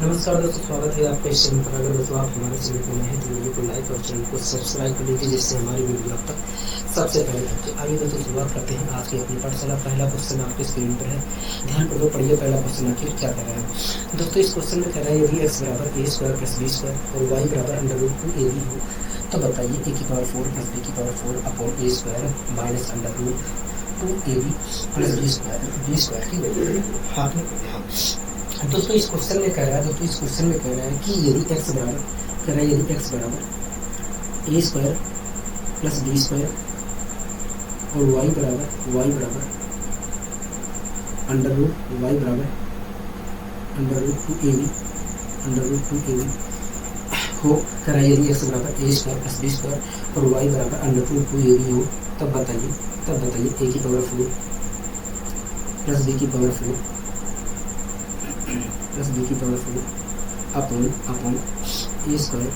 नमस्कार दोस्तों, स्वागत है आपका इस चैनल पर। अगर दोस्तों आप हमारे चैनल पर नए हैं तो वीडियो को लाइक और चैनल को सब्सक्राइब कर लीजिए, जिससे हमारी वीडियो आप तक सबसे पहले पहुंचे। आइए दोस्तों शुरुआत करते हैं आज की अपनी पाठशाला। पहला क्वेश्चन आपके स्क्रीन पर है, ध्यान पूर्वक पढ़िए। पहला क्वेश्चन आखिर क्या कह रहा है दोस्तों? इस क्वेश्चन में कह रहा है यदि x बराबर a square plus b square और y बराबर √2ab हो तो बताइए a की पावर 4 प्लस b की power 4 upon a square minus √2ab plus b square की वैल्यू हाथ में दोस्तों इस क्वेश्चन में कह रहा है कि यदि x बराबर a square plus b square और y बराबर अंडर रूट 2ab हो, कह रहा है यदि x बराबर a square plus b square और y बराबर अंडर रूट 2ab हो, तब बताइए a की पावर 4 प्लस b की power 4 upon a square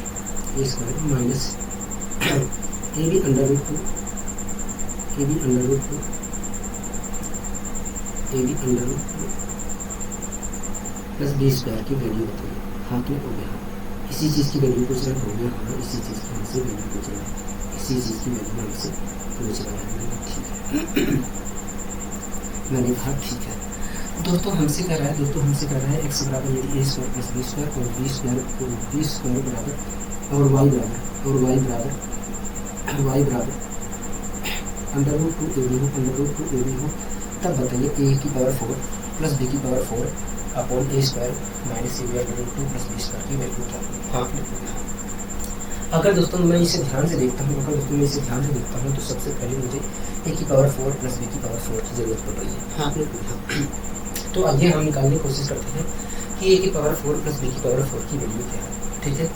minus a b under root 2 plus b square की वैल्यू बताइए। हाथ में हो गया, इसी चीज़ की वैल्यू पूछ रहा है। इसी चीज़ की हमसे वैल्यू पूछ रहा है। मैंने कहा ठीक है। दोस्तों हमसे कह रहा है x बराबर यदि a square plus b square और b स्क्वायर बराबर और y बराबर अंडर रूट 2ab हो, तब बताइए a की पावर 4 प्लस b की power 4 upon a square minus a under root 2 plus b square की वैल्यू क्या है। अगर दोस्तों मैं इसे ध्यान से देखता हूँ तो सबसे पहले मुझे a की पावर 4 प्लस b की पावर 4 की जरूरत पड़ रही है। हाँ, तो आइए हम निकालने की कोशिश करते हैं कि a की पावर 4 प्लस b की पावर 4 की वैल्यू क्या है। ठीक है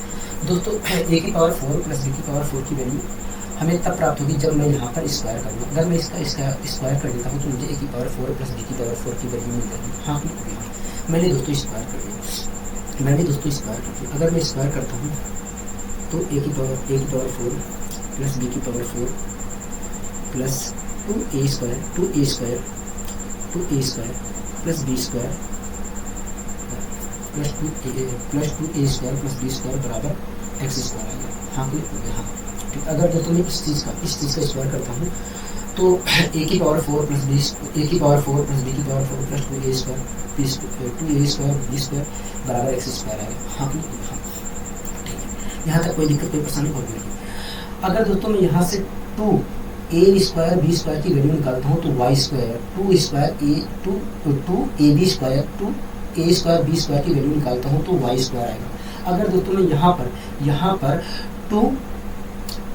दोस्तों, a की पावर 4 प्लस b की पावर 4 की वैल्यू हमें तब प्राप्त होगी जब मैं यहाँ पर स्क्वायर करूँगा। अगर मैं इसका स्क्वायर कर देता हूँ तो मुझे a की पावर 4 प्लस b की पावर 4 की वैल्यू मिल जाएगी। हाँ, मैंने दोस्तों स्क्वायर कर दिया। अगर मैं स्क्वायर करता हूँ तो a की पावर 4 प्लस b की power 4 plus 2a square plus b square plus 2a square plus b square बराबर x स्क्वायर आ गया। हाँ, हाँ ठीक। अगर दोस्तों मैं इस चीज़ का स्क्वायर करता हूँ तो a की पावर 4 प्लस b की पावर 4 प्लस b की power 4 plus 2a square b square बराबर x स्क्वायर आ गया। हाँ ठीक है, यहाँ तक कोई दिक्कत कोई परेशानी नहीं। अगर दोस्तों मैं यहाँ से 2a स्क्वायर b स्क्वायर की वैल्यू निकालता हूँ तो y square 2ab square b square की वैल्यू निकालता हूँ तो y स्क्वायर आएगा। अगर दोस्तों मैं यहाँ पर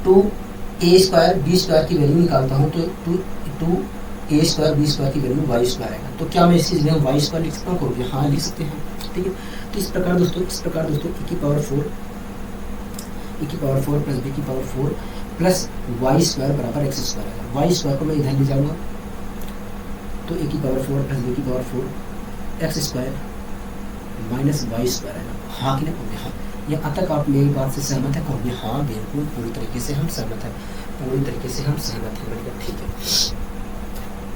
2a स्क्वायर b स्क्वायर की वैल्यू निकालता हूँ तो 2a स्क्वायर b स्क्वायर की वैल्यू y स्क्वायर आएगा। तो क्या मैं इसकी जगह y स्क्वायर लिख सकता हूँ? हाँ, लिख सकते हैं। ठीक है, तो इस प्रकार दोस्तों a की पावर 4 प्लस b की पावर 4 प्लस y स्क्वायर बराबर x स्क्वायर आएगा। y स्क्वायर को मैं इधर ले जाऊंगा तो a की पावर 4 प्लस b की power 4 x square minus y square आएगा। हाँ कि नहीं? हाँ, यहाँ तक आप मेरी बात से सहमत है? कहोगे हाँ, बिल्कुल पूरी तरीके से हम सहमत हैं। मैंने कहा ठीक है।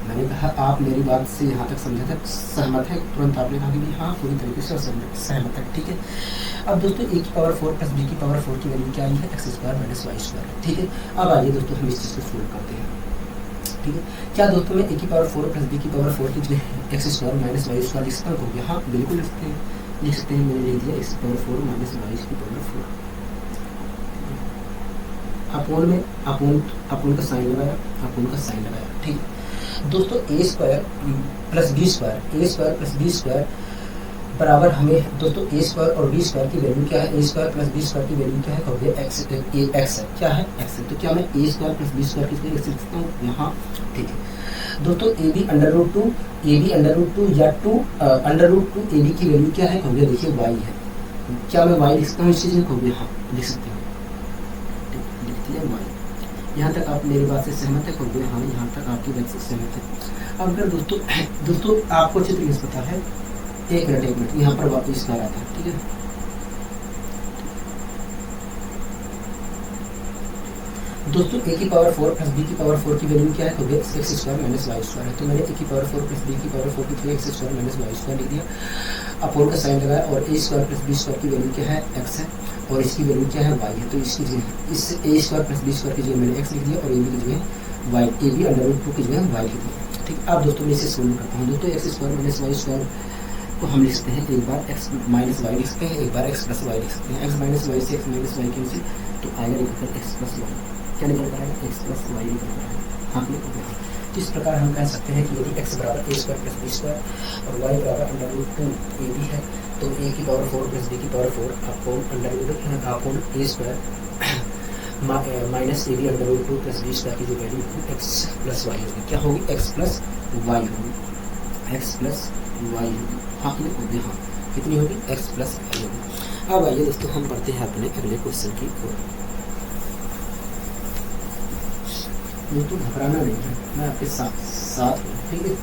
मैंने कहा आप मेरी बात से यहाँ तक सहमत है। तुरंत आपने कहा कि हाँ, पूरी तरीके से सहमत है। ठीक है, अब दोस्तों a की पावर 4 प्लस b की पावर 4 की वैल्यू क्या आई है? x square minus y square. ठीक है, अब आइए दोस्तों हम इस चीज़ को सोल्व करते हैं। ठीक है, क्या दोस्तों मैं a की पावर 4 प्लस b की पावर 4 की जगह x square minus y square लिख सकता हूँ? हाँ, बिल्कुल लिख सकते हैं। मैंने लिख दिया x की पावर 4 माइनस y की पावर 4 अपोन का साइन लगाया। ठीक है दोस्तों, a square plus b square बराबर हमें दोस्तों a स्क्वायर और b स्क्वायर की वैल्यू क्या है? a square plus b square की वैल्यू क्या है? कहोगे x है। क्या है? x है। तो क्या मैं a square plus b square की वैल्यू लिख सकता हूँ? यहाँ ठीक है दोस्तों, a b अंडर रूट 2 या 2 अंडर रूट 2 ab की वैल्यू क्या है? कहोगे देखिए y है। क्या मैं y लिख सकता हूँ इस चीज़ में? कहोगे हाँ, लिख सकते हैं। लिख दिया y। यहाँ तक आप मेरी बात से सहमत है? कहोगे हाँ, यहाँ तक आपकी बात से सहमत है। अब अगर दोस्तों आपको अच्छी तरीके से पता है, एक मिनट यहाँ पर वापस कर आता है। ठीक है, दोस्तों a की पावर 4 प्लस b की पावर 4 की वैल्यू क्या है? तो x square minus y square है। तो मैंने a की पावर 4 प्लस b की पावर 4 की जगह x square minus y square लिख दिया। अपोन का साइन लगाया और a square plus b square की वैल्यू क्या है, एक्स है, और इसकी वैल्यू क्या है, वाई है। तो इसकी जगह इस ए स्क्वायर प्लस बी स्क्वायर की जगह मैंने एक्स लिख दिया और ए बी की जगह y, a b under root 2 की जगह वाई लिख दिया। ठीक, अब दोस्तों मैं इसे सोल्व करता हूँ। दोस्तों x square minus y square को हम लिख सकते हैं एक बार एक्स माइनस वाई लिख सकते हैं, एक बार एक्स प्लस वाई लिख सकते हैं। एक्स माइनस वाई से एक्स माइनस वाई कैंसिल, तो आएगा निकल कर एक्स प्लस वाई, क्या निकल कर आएगा, एक्स प्लस वाई निकल कर आएगा। हाँ निकल गया। तो इस प्रकार हम कह सकते हैं कि यदि एक्स बराबर a square plus b square और वाई बराबर अंडर रूट 2 ए बी है, तो ए की पावर 4 प्लस बी की power 4 upon under root upon a square minus a b under root 2 plus b square की जो वैल्यू होगी एक्स प्लस वाई होगी, क्या होगी, एक्स प्लस वाई होगी, एक्स प्लस वाई होगी। हाँ क्लियर हो गया। हाँ कितनी होगी, एक्स प्लस वाई होगी। अब आइए दोस्तों हम बढ़ते हैं अपने अगले क्वेश्चन की ओर। दोस्तों घबराना नहीं है, मैं आपके साथ हूँ। ठीक है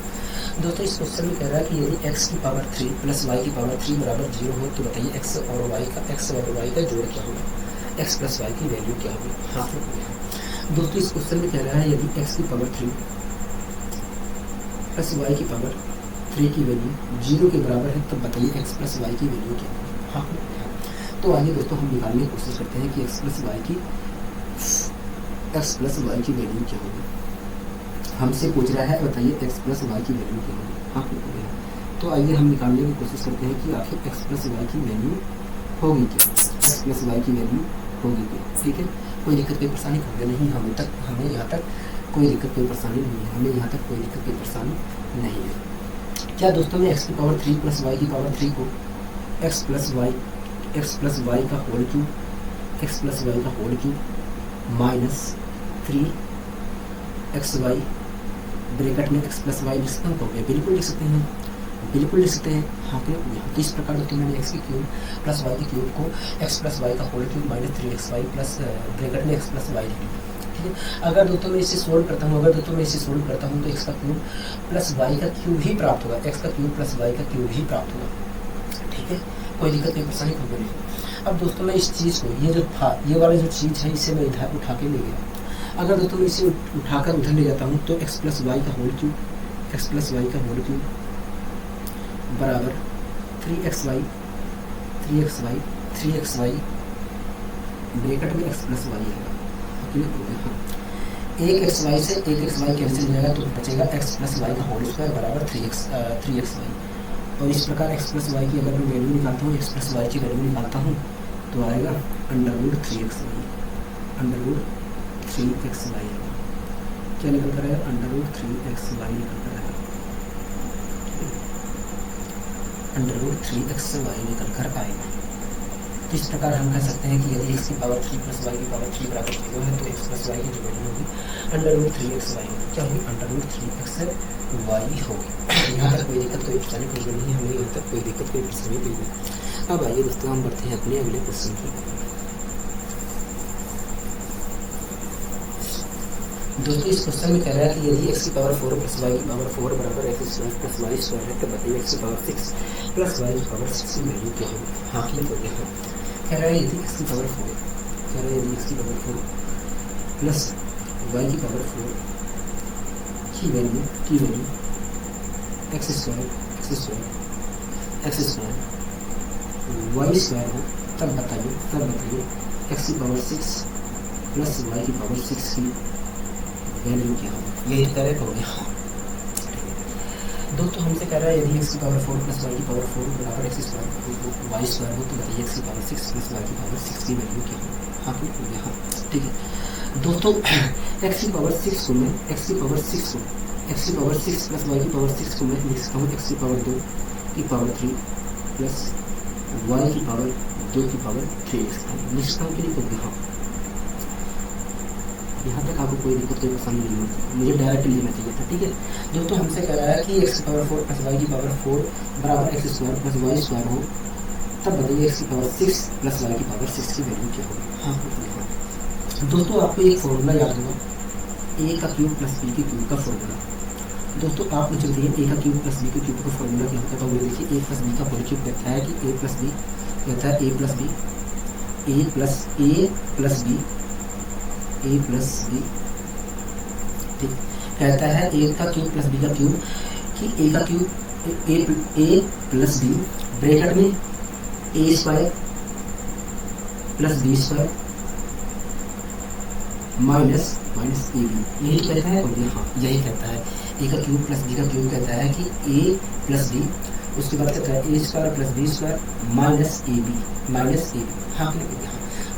दोस्तों, इस क्वेश्चन में कह रहा है कि यदि x की पावर 3 प्लस y की पावर 3 बराबर 0 हो तो बताइए x और y का जोड़ क्या होगा, x प्लस y की वैल्यू क्या होगी। हाँ दोस्तों, इस क्वेश्चन में कह रहा है यदि x की पावर 3 प्लस y की पावर 3 की वैल्यू 0 के बराबर है तो बताइए x प्लस y की वैल्यू क्या होगी। हाँ तो आइए दोस्तों हम निकालने की कोशिश करते हैं कि x प्लस y की वैल्यू क्या होगी। हमसे पूछ रहा है बताइए x प्लस वाई की वैल्यू क्या होगी। हाँ तो आइए हम निकालने की कोशिश करते हैं कि आखिर x प्लस वाई की वैल्यू होगी क्या, x प्लस वाई की वैल्यू होगी क्या। ठीक है, कोई दिक्कत कोई परेशानी नहीं, हमें यहाँ तक कोई दिक्कत कोई परेशानी नहीं है, हमें यहाँ तक कोई दिक्कत कोई परेशानी नहीं है। क्या दोस्तों मैं x की पावर 3 प्लस वाई की पावर 3 को x प्लस वाई का whole cube minus 3xy bracket में x प्लस वाई लिख सकता हूँ, बिल्कुल लिख सकते हैं, बिल्कुल लिख सकते हैं। हाँ तो इस प्रकार दोस्तों मैंने x की क्यूब प्लस वाई की क्यूब को x प्लस वाई का whole cube minus 3xy plus bracket में x प्लस वाई लिख लिया। ठीक है, अगर दोस्तों मैं इसे सोल्व करता हूँ तो x का क्यूब प्लस वाई का क्यूब ही प्राप्त होगा, x का क्यूब प्लस वाई का क्यूब ही प्राप्त होगा। ठीक है, कोई दिक्कत नहीं परेशानी होगी नहीं। अब दोस्तों मैं इस चीज़ को ये वाला जो चीज़ है इसे मैं इधर उठा के ले गया। अगर दोस्तों मैं इसे उठाकर उधर ले जाता हूँ तो x प्लस वाई का होल क्यूब बराबर 3xy ब्रैकेट में x प्लस वाई है। एक xy से एक xy कैंसिल हो जाएगा तो बचेगा x प्लस वाई का होल स्क्वायर बराबर 3xy। और इस प्रकार x प्लस वाई की अगर मैं वैल्यू निकालता हूँ, x प्लस वाई की वैल्यू निकालता हूँ तो आएगा अंडर रूट 3xy क्या निकल कर आएगा, अंडर रूट 3xy निकल कर आएगा, अंडर रूट 3xy निकल कर आएगा। तो इस प्रकार हम कह सकते हैं कि यदि x की पावर 3 प्लस y की पावर 3 बराबर 0 है तो x प्लस y की जो वैल्यू होगी अंडर रूट 3xy होगी, क्या होगी, अंडर रूट 3xy होगी। यहाँ तक कोई दिक्कत कोई परेशानी कोई नहीं, हमें यहाँ तक कोई दिक्कत कोई परेशानी कोई नहीं। अब आइए दोस्तों हम बढ़ते हैं अपने अगले क्वेश्चन की। दोस्तों इस क्वेश्चन में कह रहा है कि यदि x की पावर 4 प्लस y की पावर 4 बराबर x square plus y square है तो बताइए x की पावर 6 प्लस y की पावर 6 की वैल्यू क्या होगी। हाँ क्लियर हो गया। कह रहा है यदि x की पावर 4 प्लस y की पावर 4 की value x square y square हो तब बताइए x की पावर 6 प्लस y की पावर 6 की वैल्यू क्या होगी। यही करेक्ट हो गया। दोस्तों हमसे कह रहा है यदि x की पावर 4 प्लस y की पावर 4 बराबर x स्क्वायर वाई स्क्वायर हो तो बताइए x की पावर 6 प्लस y की पावर 6 की वैल्यू क्या होगी। हाँ क्लियर हो गया। ठीक है दोस्तों, x की पावर 6 को मैं x की पावर 6 प्लस y की पावर 6 को मैं लिख सकता हूँ x की पावर 2 की पावर 3 प्लस y की पावर 2 की पावर 3 लिख सकता हूँ कि नहीं होगी। हाँ यहाँ तक आपको कोई दिक्कत कोई पसंद नहीं होती, मुझे डायरेक्ट लेना चाहिए था। ठीक है दोस्तों, हमसे कह रहा है कि x की पावर 4 प्लस y की पावर 4 बराबर x square plus y square हो तब बताइए x की पावर 6 प्लस y की पावर 6 की वैल्यू क्या होगी। हाँ दोस्तों आपको एक फॉर्मूला याद होगा, a का क्यूब प्लस b के क्यूब का फॉर्मूला। दोस्तों आप मुझे बताइए a का क्यूब प्लस b के क्यूब का फॉर्मूला क्या होता है। तो ये देखिए a प्लस b का होल क्यूब कहता है कि a प्लस b ठीक कहता है a का क्यूब प्लस b का क्यूब कि a का cube a plus b bracket में a square plus b square minus a b, यही कहता है। और हाँ यही कहता है, ए का क्यूब प्लस बी का क्यूब कहता है कि ए प्लस बी, उसके बाद कहता है a square plus b square minus a b. हाँ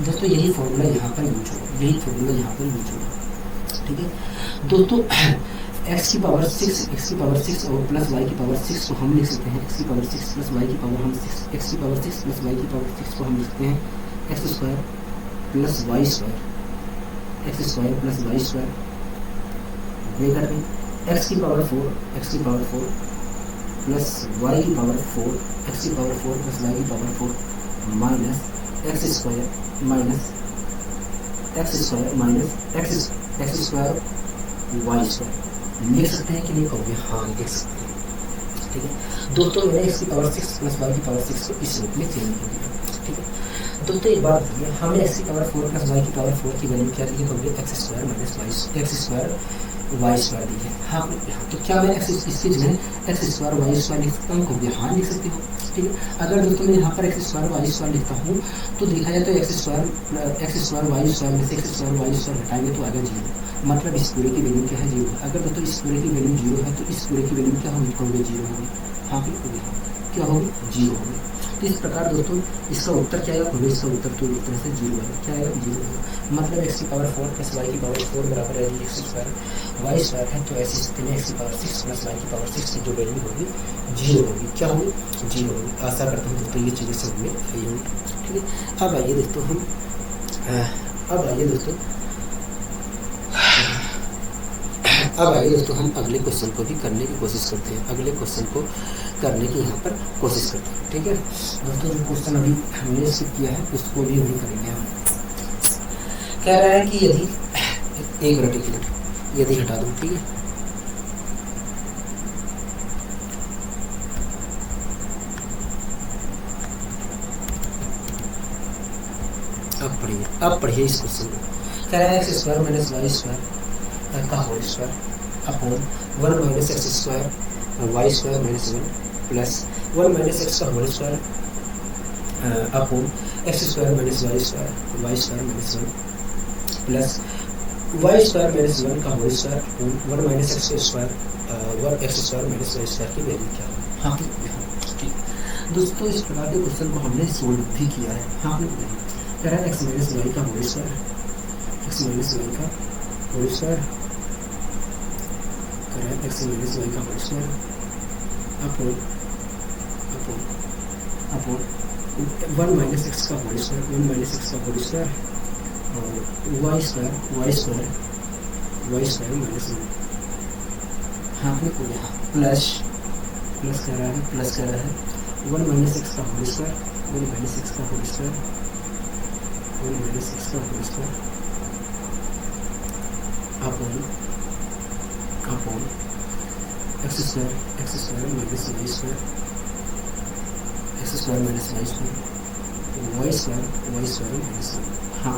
दोस्तों यही फॉर्मूला यहाँ पर यूज होगा, यही फॉर्मूला यहाँ पर यूज होगा। ठीक है दोस्तों, x की पावर 6 और प्लस y की पावर 6 को हम लिख सकते हैं x की पावर 6 प्लस y की पावर हम x की पावर 6 प्लस y की पावर 6 को हम लिखते हैं x square plus y square bracket में x की पावर 4 प्लस y की पावर 4 x की पावर 4 प्लस y की power 4 minus x square minus x square y square. लिख सकते हैं कि नहीं कहोगे? हाँ लिख सकते हैं। ठीक है दोस्तों, मैंने x की पावर 6 प्लस y की पावर 6 को इस रूप में चेंज कर दिया। ठीक है दोस्तों, एक बात बताइए, हमने x की पावर 4 प्लस y की पावर 4 की वैल्यू क्या दी है? x square minus y square दी है। हाँ तो क्या मैं इसकी जगह x स्क्वायर y स्क्वायर लिख सकता हूँ? कहोगे हाँ लिख सकते हो। ठीक है, अगर दोस्तों मैं यहाँ पर x स्क्वायर y स्क्वायर लिखता हूँ तो देखा जाए तो x स्क्वायर y स्क्वायर में से x स्क्वायर y स्क्वायर हटाएंगे तो आगे 0, मतलब इस पूरे की वैल्यू क्या है? 0। अगर दोस्तों इस पूरे की वैल्यू 0 है तो इस पूरे की वैल्यू क्या होगी? कहोगे 0 होगी। हाँ क्या होगी? 0 होगी। तो इस प्रकार दोस्तों इसका उत्तर क्या आएगा? कहोगे इसका उत्तर तो एक तरह से 0 है। क्या आएगा? 0 होगा। मतलब x की पावर 4 प्लस y की पावर 4 बराबर है x स्क्वायर y स्क्वायर है, तो ऐसी स्थिति में x की पावर 6 प्लस y की पावर 6 की जो वैल्यू होगी 0 होगी। क्या होगी? 0 होगी। आशा करता हूँ दोस्तों ये चीज़ें समझ में आई होंगी। ठीक है, अब आइए दोस्तों हम अगले क्वेश्चन को भी करने की कोशिश करते हैं। अगले क्वेश्चन को करने की यहाँ पर कोशिश करते हैं। ठीक है दोस्तों, जो क्वेश्चन अभी हमने सिर्फ किया है उसको भी वही करेंगे हम। कह रहा है कि यदि एक मिनट यदि हटा दूँ, ठीक है, अब पढ़िए इस क्वेश्चन को। कह रहा है x square minus y square का whole square upon 1 minus x square y square minus 1 plus 1 minus x का whole square upon x square minus y square minus 1 plus y square minus 1 का whole square upon 1 minus x square x square minus y square की value क्या है? हाँ ठीक दोस्तों, इस प्रकार के क्वेश्चन को हमने सोल्व भी किया है। हाँ कह रहा है x माइनस y का whole square x minus y का होल स्क्वायर कह रहा है x माइनस y का whole square upon 1 minus x का होल स्क्वायर और y स्क्वायर माइनस 1। हाँ को यहाँ प्लस कह रहा है 1 माइनस x का whole square upon x square minus y square y square minus 1। हाँ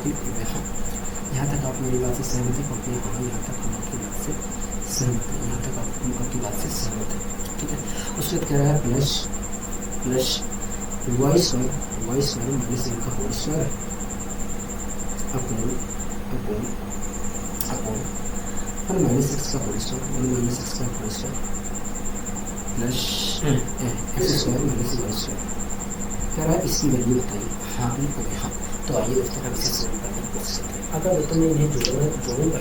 यहाँ तक आप मेरी बात से सहमत है? क्योंकि हाँ यहाँ तक हम आपकी बात से सहमत है, यहाँ तक आप आपकी बात से सहमत है। ठीक है, उसके बाद कह रहा है प्लस y स्क्वायर माइनस 1 का whole square upon 1 minus x का whole square plus x square minus y square. कह रहा है इसकी वैल्यू बताइए। हाँ हाँ तो आइए दोस्तों हम इसे सोल्व करने की कोशिश करते हैं। अगर दोस्तों मैं इन्हें जोड़ूंगा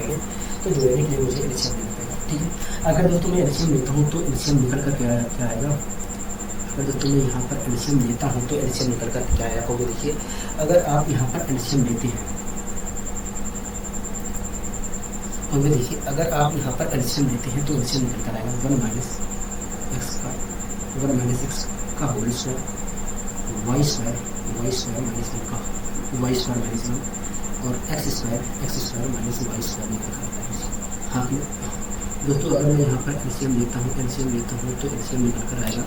तो जोड़ने के लिए मुझे एलसीएम लेना पड़ेगा। ठीक है, अगर दोस्तों मैं एलसीएम लेता हूँ तो एलसीएम निकल कर क्या आएगा? अगर दोस्तों मैं यहाँ पर एलसीएम लेता हूँ तो एलसीएम निकल कर क्या आएगा? कहोगे देखिए, अगर आप यहाँ पर एलसीएम लेते हैं और देखिए अगर आप यहाँ पर एलसीएम लेते हैं तो एलसीएम निकल कर आएगा 1 माइनस x का whole square y square minus 1 और x square minus y square निकल कर आता है। हाँ दोस्तों, अगर मैं यहाँ पर एलसीएम लेता हूँ तो एलसीएम निकल कर आएगा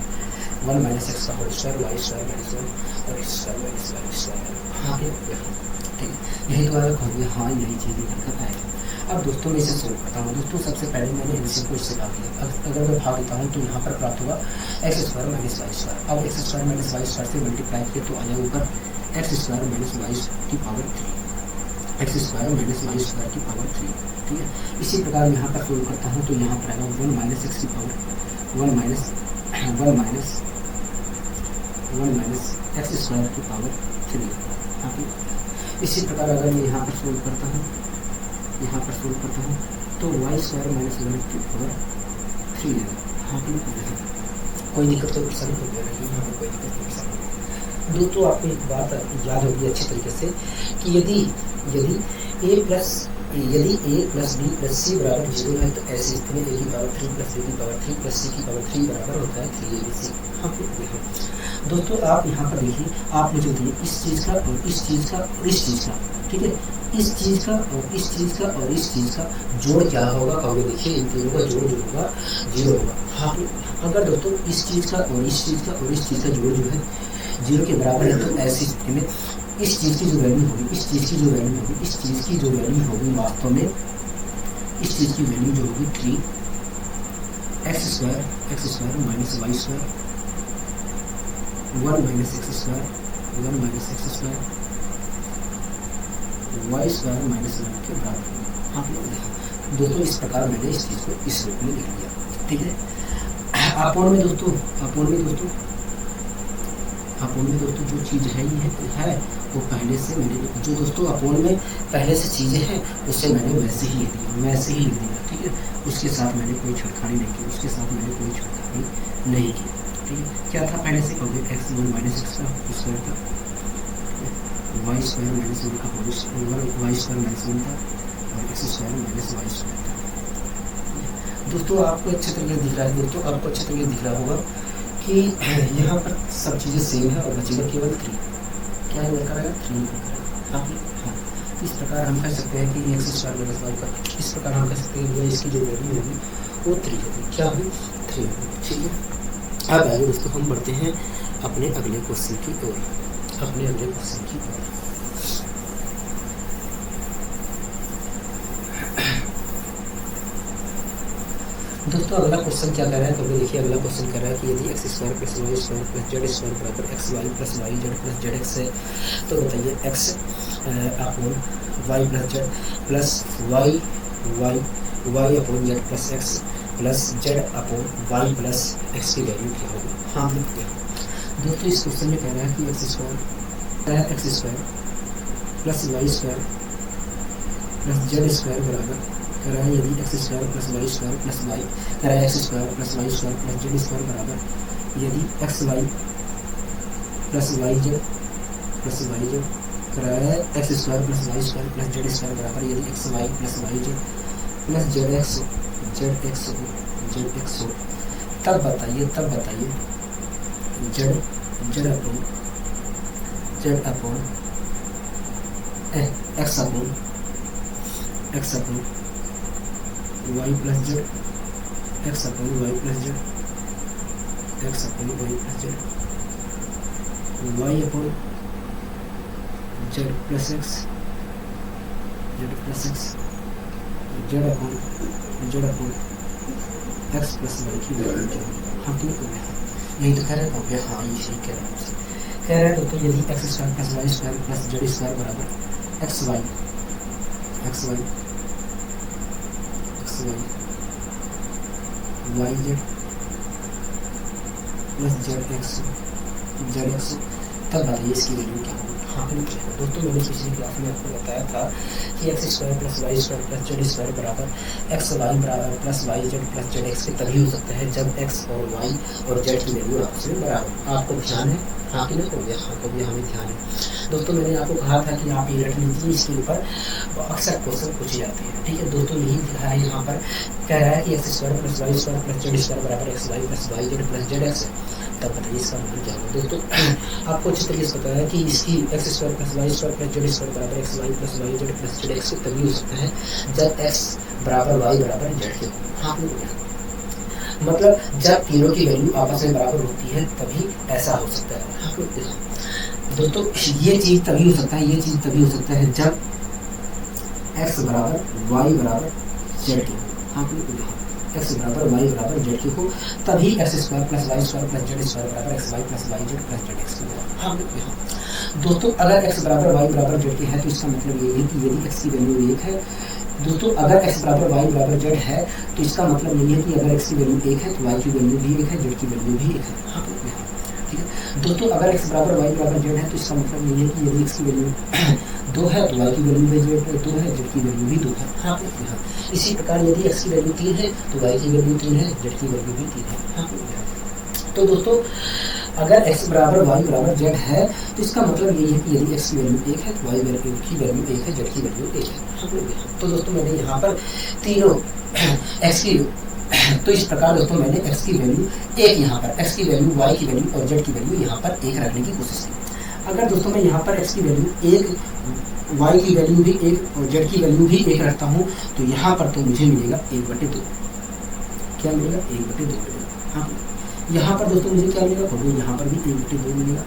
1 माइनस x का whole square y square minus 1 और x square minus y square. हाँ ठीक है, यही तो आएगा। हाँ यही चीज़ निकल कर आएगा। अब दोस्तों मैं इसे सोल्व करता हूँ। दोस्तों सबसे पहले मैंने एलसीएम को इससे भाग दिया। अगर मैं भाग देता हूँ तो यहाँ पर प्राप्त होगा x square minus y square. अब x square minus y square से मल्टीप्लाई किया तो आया ऊपर एक्स स्क्वायर माइनस वाई की power 3, x square minus y square की पावर 3। ठीक है, इसी प्रकार यहाँ पर सोल्व करता हूँ तो यहाँ पर आएगा 1 माइनस एक्स की पावर 1 माइनस एक्स स्क्वायर की पावर 3। इसी प्रकार अगर मैं यहाँ पर सोल्व करता हूँ तो वाई स्क्वायर माइनस 1 की पावर 3 आएगा। कोई दिक्कत कोई परेशानी हो गया नहीं, यहाँ पर कोई दिक्कत कोई परेशानी नहीं। दोस्तों आपको एक बात याद होगी अच्छे तरीके से कि यदि a प्लस बी प्लस सी बराबर 0 है तो ऐसी स्थिति में a की पावर 3 प्लस b की पावर 3 प्लस c की पावर 3 बराबर होता है 3abc। दोस्तों आप यहाँ पर देखिए, आप मुझे बताइए इस चीज़ का और इस चीज़ का और इस चीज़ का, ठीक है, इस चीज़ का और इस चीज़ का और इस चीज़ का जोड़ क्या होगा? कहोगे देखिए इन तीनों का जोड़ जो होगा 0 होगा। हाँ, अगर दोस्तों इस चीज़ का और इस चीज़ का और इस चीज़ का जोड़ जो है 0 के बराबर है तो ऐसी स्थिति में इस चीज़ की जो वैल्यू होगी, इस चीज़ की जो वैल्यू होगी, इस चीज़ की जो वैल्यू होगी वास्तव में इस चीज़ की वैल्यू जो होगी 3 x square minus y square 1 minus x square y square minus 1 के बराबर होगी। आप लोग देखें दोस्तों, इस प्रकार मैंने इस चीज़ को इस रूप में लिख लिया। ठीक है, अपोन में दोस्तों जो चीज़ है ये है वो पहले से मैंने जो दोस्तों अपोन में पहले से चीज़ें हैं उससे मैंने वैसे ही लिख दिया। ठीक है, उसके साथ मैंने कोई छेड़खानी नहीं की, ठीक है। क्या था पहले से? कहोगे एक्स 1 माइनस एक्स का स्क्वायर था, वाई स्क्वायर माइनस 1 का whole square, y square minus 1 था और x square minus y square था। दोस्तों आपको अच्छे तरीके दिख रहा होगा कि यहाँ पर सब चीज़ें सेम है और बचेगा केवल 3। क्या निकल आएगा? 3 निकल आएगा। हाँ, इस प्रकार हम कह सकते हैं कि एक्स स्क्वायर माइनस वाई का, इस प्रकार हम कह सकते हैं कि इसकी जो वैल्यू होगी वो 3 होगी। क्या होगी? 3 होगी। ठीक है, अब आइए दोस्तों हम बढ़ते हैं अपने अगले क्वेश्चन की ओर। दोस्तों अगला क्वेश्चन क्या कर रहा है? तो देखिए अगला क्वेश्चन कर रहा है कि यदि x square plus y square plus z square बराबर x y plus y z plus z x है तो बताइए x upon y plus z plus y upon z plus x plus z upon y plus x की value क्या होगी? हाँ दोस्तों इस क्वेश्चन में कह रहा है कि x square plus y square plus z square बराबर कह रहा है यदि x square plus y square plus y कह रहा है x square plus y square plus z square बराबर यदि x y plus y z कह रहा है x square plus y square plus z square बराबर यदि x y plus y z plus z x हो तब बताइए z upon x upon y plus z x upon y plus z x upon y plus z y upon z plus x z upon x plus y की value क्या होगी? हाँ क्यों कर रहे हैं? यही तो कह रहे हैं। हाँ ये सही कह रहे हैं। कह रहे हैं तो यदि x square plus y square plus z square बराबर x y y z plus z x तब बताइए इसकी वैल्यू क्या होगी? हाँ दोस्तों मैंने पिछली क्लास में आपको बताया था कि x square plus y square plus z square बराबर एक्स वाई बराबर plus y z plus z x के तभी हो सकता है जब एक्स और वाई और जेड की वैल्यू आपस में बराबर। आपको ध्यान है? हाँ कि नहीं हो गया? हाँ कभी हमें ध्यान है। दोस्तों मैंने आपको कहा था कि आप ये रख लीजिए, इसके ऊपर अक्सर क्वेश्चन पूछे जाते हैं। ठीक है दोस्तों, यही लिखा है यहाँ पर, कह रहा है कि x square plus y square plus z square बराबर x y plus y z plus z x तब बताइए इसका मान क्या होगा? दोस्तों आपको अच्छी तरीके से पता है कि इसकी x square plus y square plus z square बराबर x y plus y z plus z x तभी हो सकता है जब एक्स बराबर वाई बराबर जेड के हो। हाँ मतलब जब तीनों की वैल्यू आपस में बराबर होती है तभी ऐसा हो सकता है। दोस्तों ये चीज तभी हो सकता है जब एक्स बराबर वाई बराबर जेड की हो, हाँ एक्स बराबर वाई बराबर जेड की हो, तभी x square plus y square plus z square बराबर x y plus y z plus z x की हो। हाँ दोस्तों अगर एक्स बराबर वाई बराबर जेड की है तो इसका मतलब ये है कि यदि एक्स की वैल्यू 1 है, दोस्तों अगर एक्स बराबर वाई बराबर जेड है तो इसका मतलब यही है कि अगर एक्स की वैल्यू 1 है तो वाई की वैल्यू भी 1 है, जेड की वैल्यू भी 1 है। हाँ ठीक है दोस्तों अगर एक्स बराबर वाई बराबर जेड है तो इसका मतलब यही है कि यदि एक्स की वैल्यू 2 है तो वाई की वैल्यू भी 2 है, जेड की वैल्यू भी 2 है। हाँ इसी प्रकार यदि एक्स की वैल्यू 3 है तो वाई की वैल्यू 3 है, जेड की वैल्यू भी 3 है। हाँ तो दोस्तों अगर x बराबर वाई बराबर जेड है तो इसका मतलब यही है कि यदि x की वैल्यू 1 है तो y की वैल्यू 1 है, जेड की वैल्यू 1 है। तो दोस्तों मैंने यहाँ पर तीनों x की तो इस प्रकार दोस्तों मैंने x की वैल्यू 1 यहाँ पर, x की वैल्यू y की वैल्यू और z की वैल्यू यहाँ पर 1 रखने की कोशिश की। अगर दोस्तों मैं यहाँ पर x की वैल्यू 1, y की वैल्यू भी 1 और z की वैल्यू भी 1 रखता हूँ तो यहाँ पर तो मुझे मिलेगा 1/2। क्या मिलेगा? 1/2 मिलेगा। हाँ यहाँ पर दोस्तों मुझे क्या मिलेगा? खोलिए यहाँ पर भी 1/2 मिलेगा,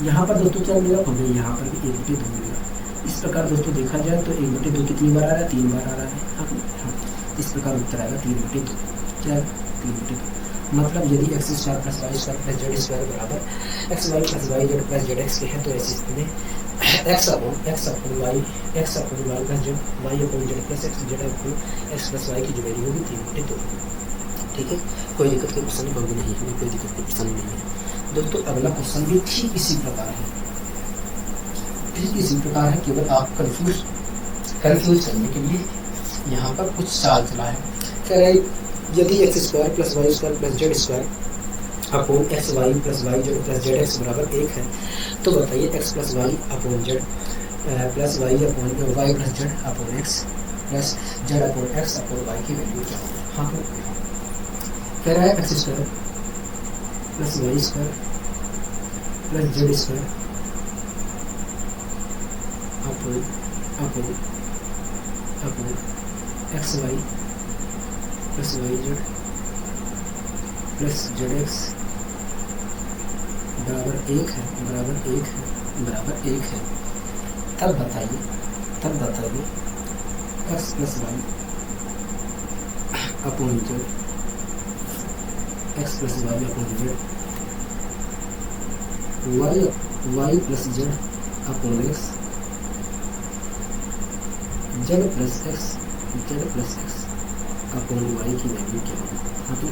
यहाँ पर दोस्तों क्या मिलेगा? खोलिए यहाँ पर भी 1/2 मिलेगा। इस प्रकार दोस्तों देखा जाए तो 1/2 कितनी बार आ रहा है? 3 बार आ रहा है। हाँ इस प्रकार उत्तर आएगा 3/2। क्या 3/2? मतलब यदि x square plus y square plus z square बराबर x y plus y z plus z x के है तो ऐसी स्थिति में x upon y plus z y upon z plus x z upon x plus y की जो value होगी 3/2। ठीक है, कोई दिक्कत की परेशानी होगी नहीं, हमें कोई दिक्कत की परेशानी नहीं है। दोस्तों अगला क्वेश्चन भी ठीक इसी प्रकार है, ठीक इसी प्रकार है, केवल आप कंफ्यूज करने के लिए यहाँ पर कुछ चाल चला है। कह रहे यदि x square plus y square plus z square upon x y plus y z plus z x बराबर 1 है तो बताइए x plus y upon z plus y upon y plus z upon x plus z upon x upon y की value क्या होगी? हाँ कह रहा है x square plus y square plus z square upon x y plus y z plus z x बराबर 1 है। तब बताइए x plus y upon z x plus y upon z y plus z upon x z plus x upon y की value क्या होगी? हाँ तो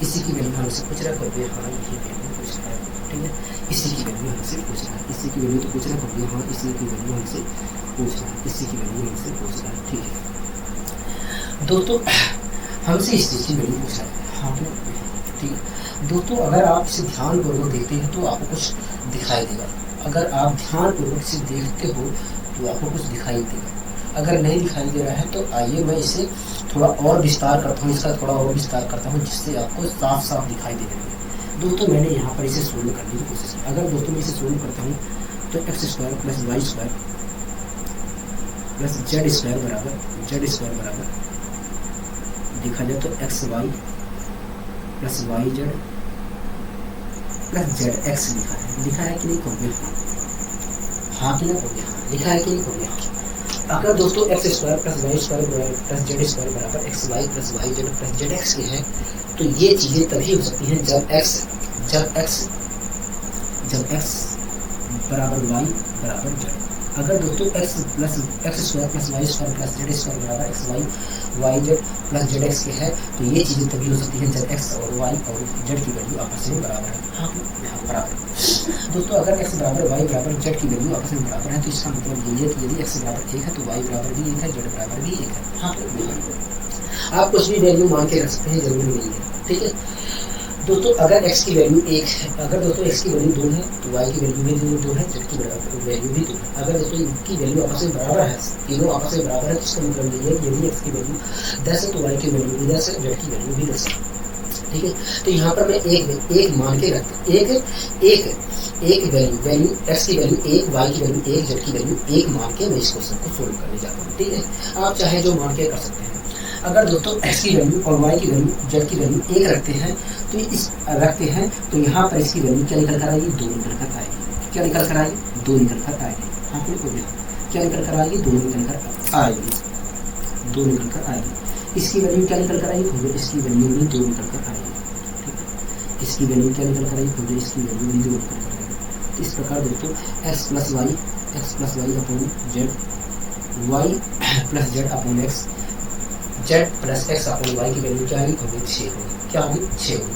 इसी की वैल्यू हमसे पूछ रहा है। हाँ ये वैल्यू पूछ रहा है, ठीक है, इसी की वैल्यू हमसे पूछ रहा है, इसी की वैल्यू तो पूछ रहा है। हाँ इसी की वैल्यू हमसे पूछ रहा है, इसी की वैल्यू हमसे पूछ रहा है। ठीक है दोस्तों हमसे इस चीज़ की वैल्यू पूछ रहा है। हाँ ठीक है दोस्तों अगर आप इसे ध्यानपूर्वक देखते हैं तो आपको कुछ दिखाई देगा। अगर आप ध्यानपूर्वक इसे देखते हो तो आपको कुछ दिखाई देगा। अगर नहीं दिखाई दे रहा है तो आइए मैं इसे थोड़ा और विस्तार करता हूँ, इसका थोड़ा और विस्तार करता हूँ जिससे आपको साफ साफ दिखाई दे लगे। दोस्तों मैंने यहाँ पर इसे सोल्व करने की कोशिश की। अगर दोस्तों मैं इसे सोल्व करता हूँ तो x square plus y square plus z square बराबर देखा जाए तो x y plus y z plus z x लिखा है कि नहीं? कहोगे हाँ कि ना कहोगे? हाँ लिखा है कि नहीं? कहोगे हाँ। अगर दोस्तों x square plus y square plus z square बराबर x y plus y z plus z x की है तो ये चीज़ें तभी हो सकती हैं जब एक्स बराबर वाई बराबर जेड। अगर दोस्तों x square plus y square plus z square बराबर x y z plus z x की है तो ये चीज़ें तभी हो सकती हैं जब एक्स और वाई और जेड की वैल्यू आपस में बराबर है। हाँ बराबर दोस्तों अगर एक्स बराबर वाई बराबर जेड की वैल्यू आपस में बराबर है तो इसका मतलब ये है कि यदि एक्स बराबर 1 है तो वाई बराबर भी 1 है, जेड बराबर भी 1 है। हाँ आप कुछ भी वैल्यू मान के रख सकते हैं, जरूरी नहीं है। ठीक है दोस्तों अगर x की वैल्यू 1 है, अगर दोस्तों x की वैल्यू 2 है तो y की वैल्यू भी 2 है, z की वैल्यू भी 2 है। अगर दोस्तों इनकी वैल्यू आपस में बराबर है, तीनों आपस में बराबर है तो इसका मतलब ये है कि यदि x की वैल्यू 10 है तो y की वैल्यू भी 10 है, z की वैल्यू भी 10 है। ठीक है तो यहाँ पर मैं एक मान के रखता हूँ, एक वैल्यू x की वैल्यू 1, y की वैल्यू 1, z की वैल्यू 1 मान के मैं इस क्वेश्चन को सोल्व करने जाता हूँ। ठीक है आप चाहे जो मान के कर सकते हैं। अगर दोस्तों x की वैल्यू और y की वैल्यू z की वैल्यू 1 रखते हैं तो यहाँ पर इसकी वैल्यू क्या निकल कर आएगी? 2 निकल कर आएगी। क्या निकल कर आएगी? 2 निकल कर आएगी। हाँ क्या निकल कर आएगी, 2 निकल कर आएगी, 2 निकल कर आएगी। इसकी वैल्यू क्या निकल कर आएगी, खोलो, इसकी वैल्यू भी 2 निकल कर आएगी, ठीक है। इसकी वैल्यू क्या निकल कर आएगी, खोलो, इसकी वैल्यू भी 2 निकल कर आएगी। इस प्रकार दोस्तों x plus y upon z, y plus z upon x, z plus x upon y की वैल्यू क्या आएगी, खोलो, 6 होगी, क्या होगी, 6 होगी।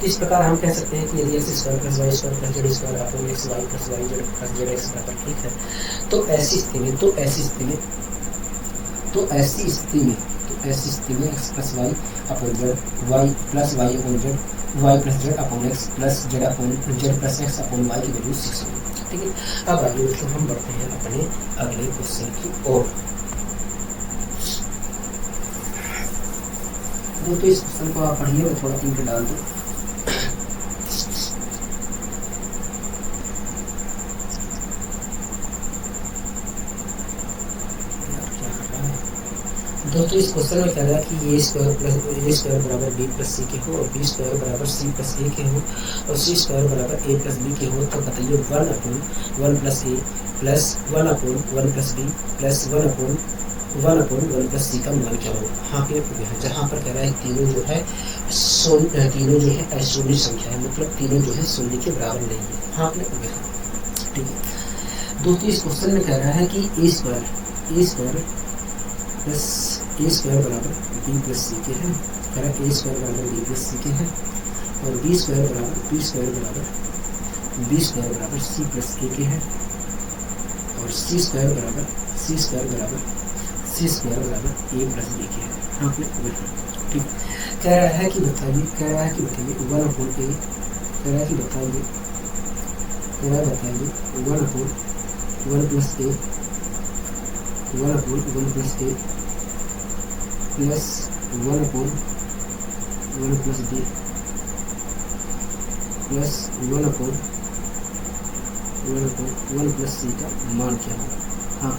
इस प्रकार हम कह सकते हैं कि यदि x square plus y square plus z square upon x y plus y z plus z x बराबर, ठीक है। तो ऐसी स्थिति में x plus y upon z, y plus y upon z, y plus z upon x plus z upon z plus x upon y की value 6 होगी, ठीक है। अब आइए दोस्तों हम बढ़ते हैं अपने अगले क्वेश्चन की ओर। दोस्तों इस क्वेश्चन को आप पढ़िए, मैं थोड़ा इंक डाल दूँ। दोस्तों इस क्वेश्चन में कह रहा है कि ए स्क्वायर बराबर बी प्लस सी के हो और बी स्क्वायर बराबर सी प्लस ए के हो और सी स्क्वायर बराबर ए प्लस बी के हो, तो बताइए 1 upon 1 plus a plus 1 upon 1 plus b plus 1 upon 1 plus c का मान क्या होगा। हाँ पे है, जहाँ पर कह रहा है तीनों जो है अशून्य संख्या है, मतलब तीनों जो है शून्य के बराबर नहीं है। हाँ पे ठीक है। दोस्तों इस क्वेश्चन में कह रहा है कि ए स्क्वायर बराबर बी प्लस सी के है, कह रहा है ए स्क्वायर बराबर बी प्लस सी के है और बी स्क्वायर बराबर सी प्लस ए के है और सी स्क्वायर बराबर ए प्लस बी के है। हाँ ठीक। कह रहा है कि बताइए 1 अपॉन ए, कह रहा है कि बताइए 1 upon 1 plus a, 1 upon 1 plus a plus 1 upon 1 plus b plus 1 upon 1 plus c का मान क्या होगा। हाँ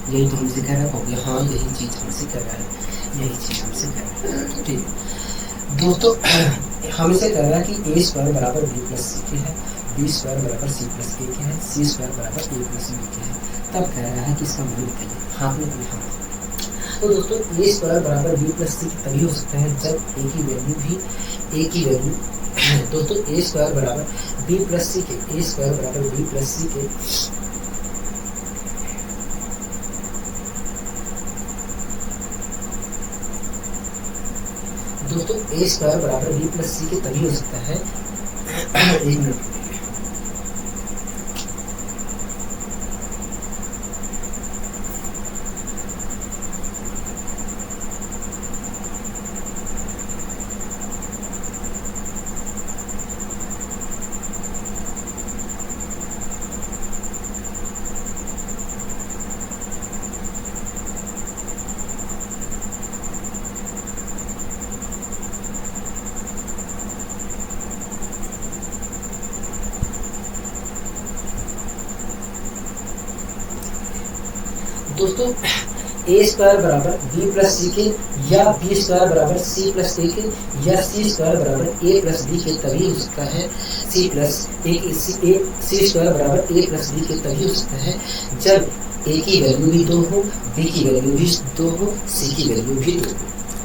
यही तो हमसे कह रहा है, हो गया। हाँ यही चीज़ हमसे कह रहा है, ठीक है दोस्तों। हमसे कह रहा है कि ए स्क्वायर बराबर बी प्लस सी के है, बी स्क्वायर बराबर सी प्लस ए के है, सी स्क्वायर बराबर ए प्लस बी के है। तब कह रहा है कि इसका मान बताइए। हाँ तो दोस्तों ए स्क्वायर बराबर बी प्लस सी तभी हो सकता है जब ए की वैल्यू दोस्तों ए स्क्वायर बराबर बी प्लस सी के, ए स्क्वायर बराबर बी प्लस सी के दोस्तों ए स्क्वायर बराबर बी प्लस सी के तभी हो सकता है। 1 मिनट। दोस्तों ए स्क्वायर बराबर बी प्लस सी के या बी स्क्वायर बराबर सी प्लस ए के या सी स्क्वायर बराबर ए प्लस बी के तभी हो सकता है सी स्क्वायर बराबर ए प्लस बी के तभी हो सकता है जब ए की वैल्यू भी 2 हो, बी की वैल्यू भी 2 हो, सी की वैल्यू भी 2 हो।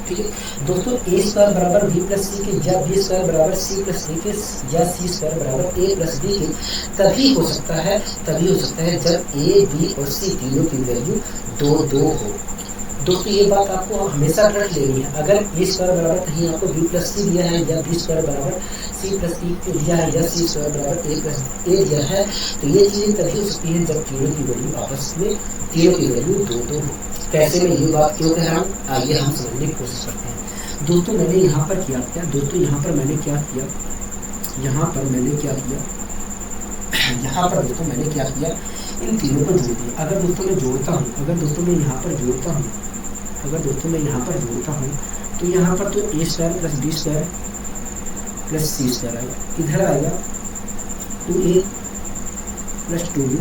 ठीक है दोस्तों, ए स्क्वायर बराबर बी प्लस सी के या बी स्क्वायर बराबर सी प्लस ए के या सी स्क्वायर बराबर ए प्लस बी के तभी हो सकता है जब ए बी और सी तीनों की वैल्यू 2 हो। दोस्तों ये बात आपको हमेशा रख लेनी है। अगर ए स्क्वायर बराबर कहीं आपको बी प्लस सी दिया है या बी स्क्वायर बराबर सी प्लस ई दिया है या सी स्क्वायर बराबर ए प्लस ए दिया है, तो ये चीजें तभी हो सकती है जब तीनों की वैल्यू आपस में तीनों की वैल्यू 2 हो। कैसे में ये बात क्यों कह रहा हूँ, आइए हम समझने की कोशिश करते हैं। दोस्तों मैंने यहाँ पर क्या किया, यहाँ पर मैंने क्या किया, इन तीनों को जोड़ दिया। अगर दोस्तों मैं जोड़ता हूँ, अगर दोस्तों मैं यहाँ पर जोड़ता हूँ तो यहाँ पर तो a square plus b square plus c square आएगा, इधर आएगा 2a plus 2b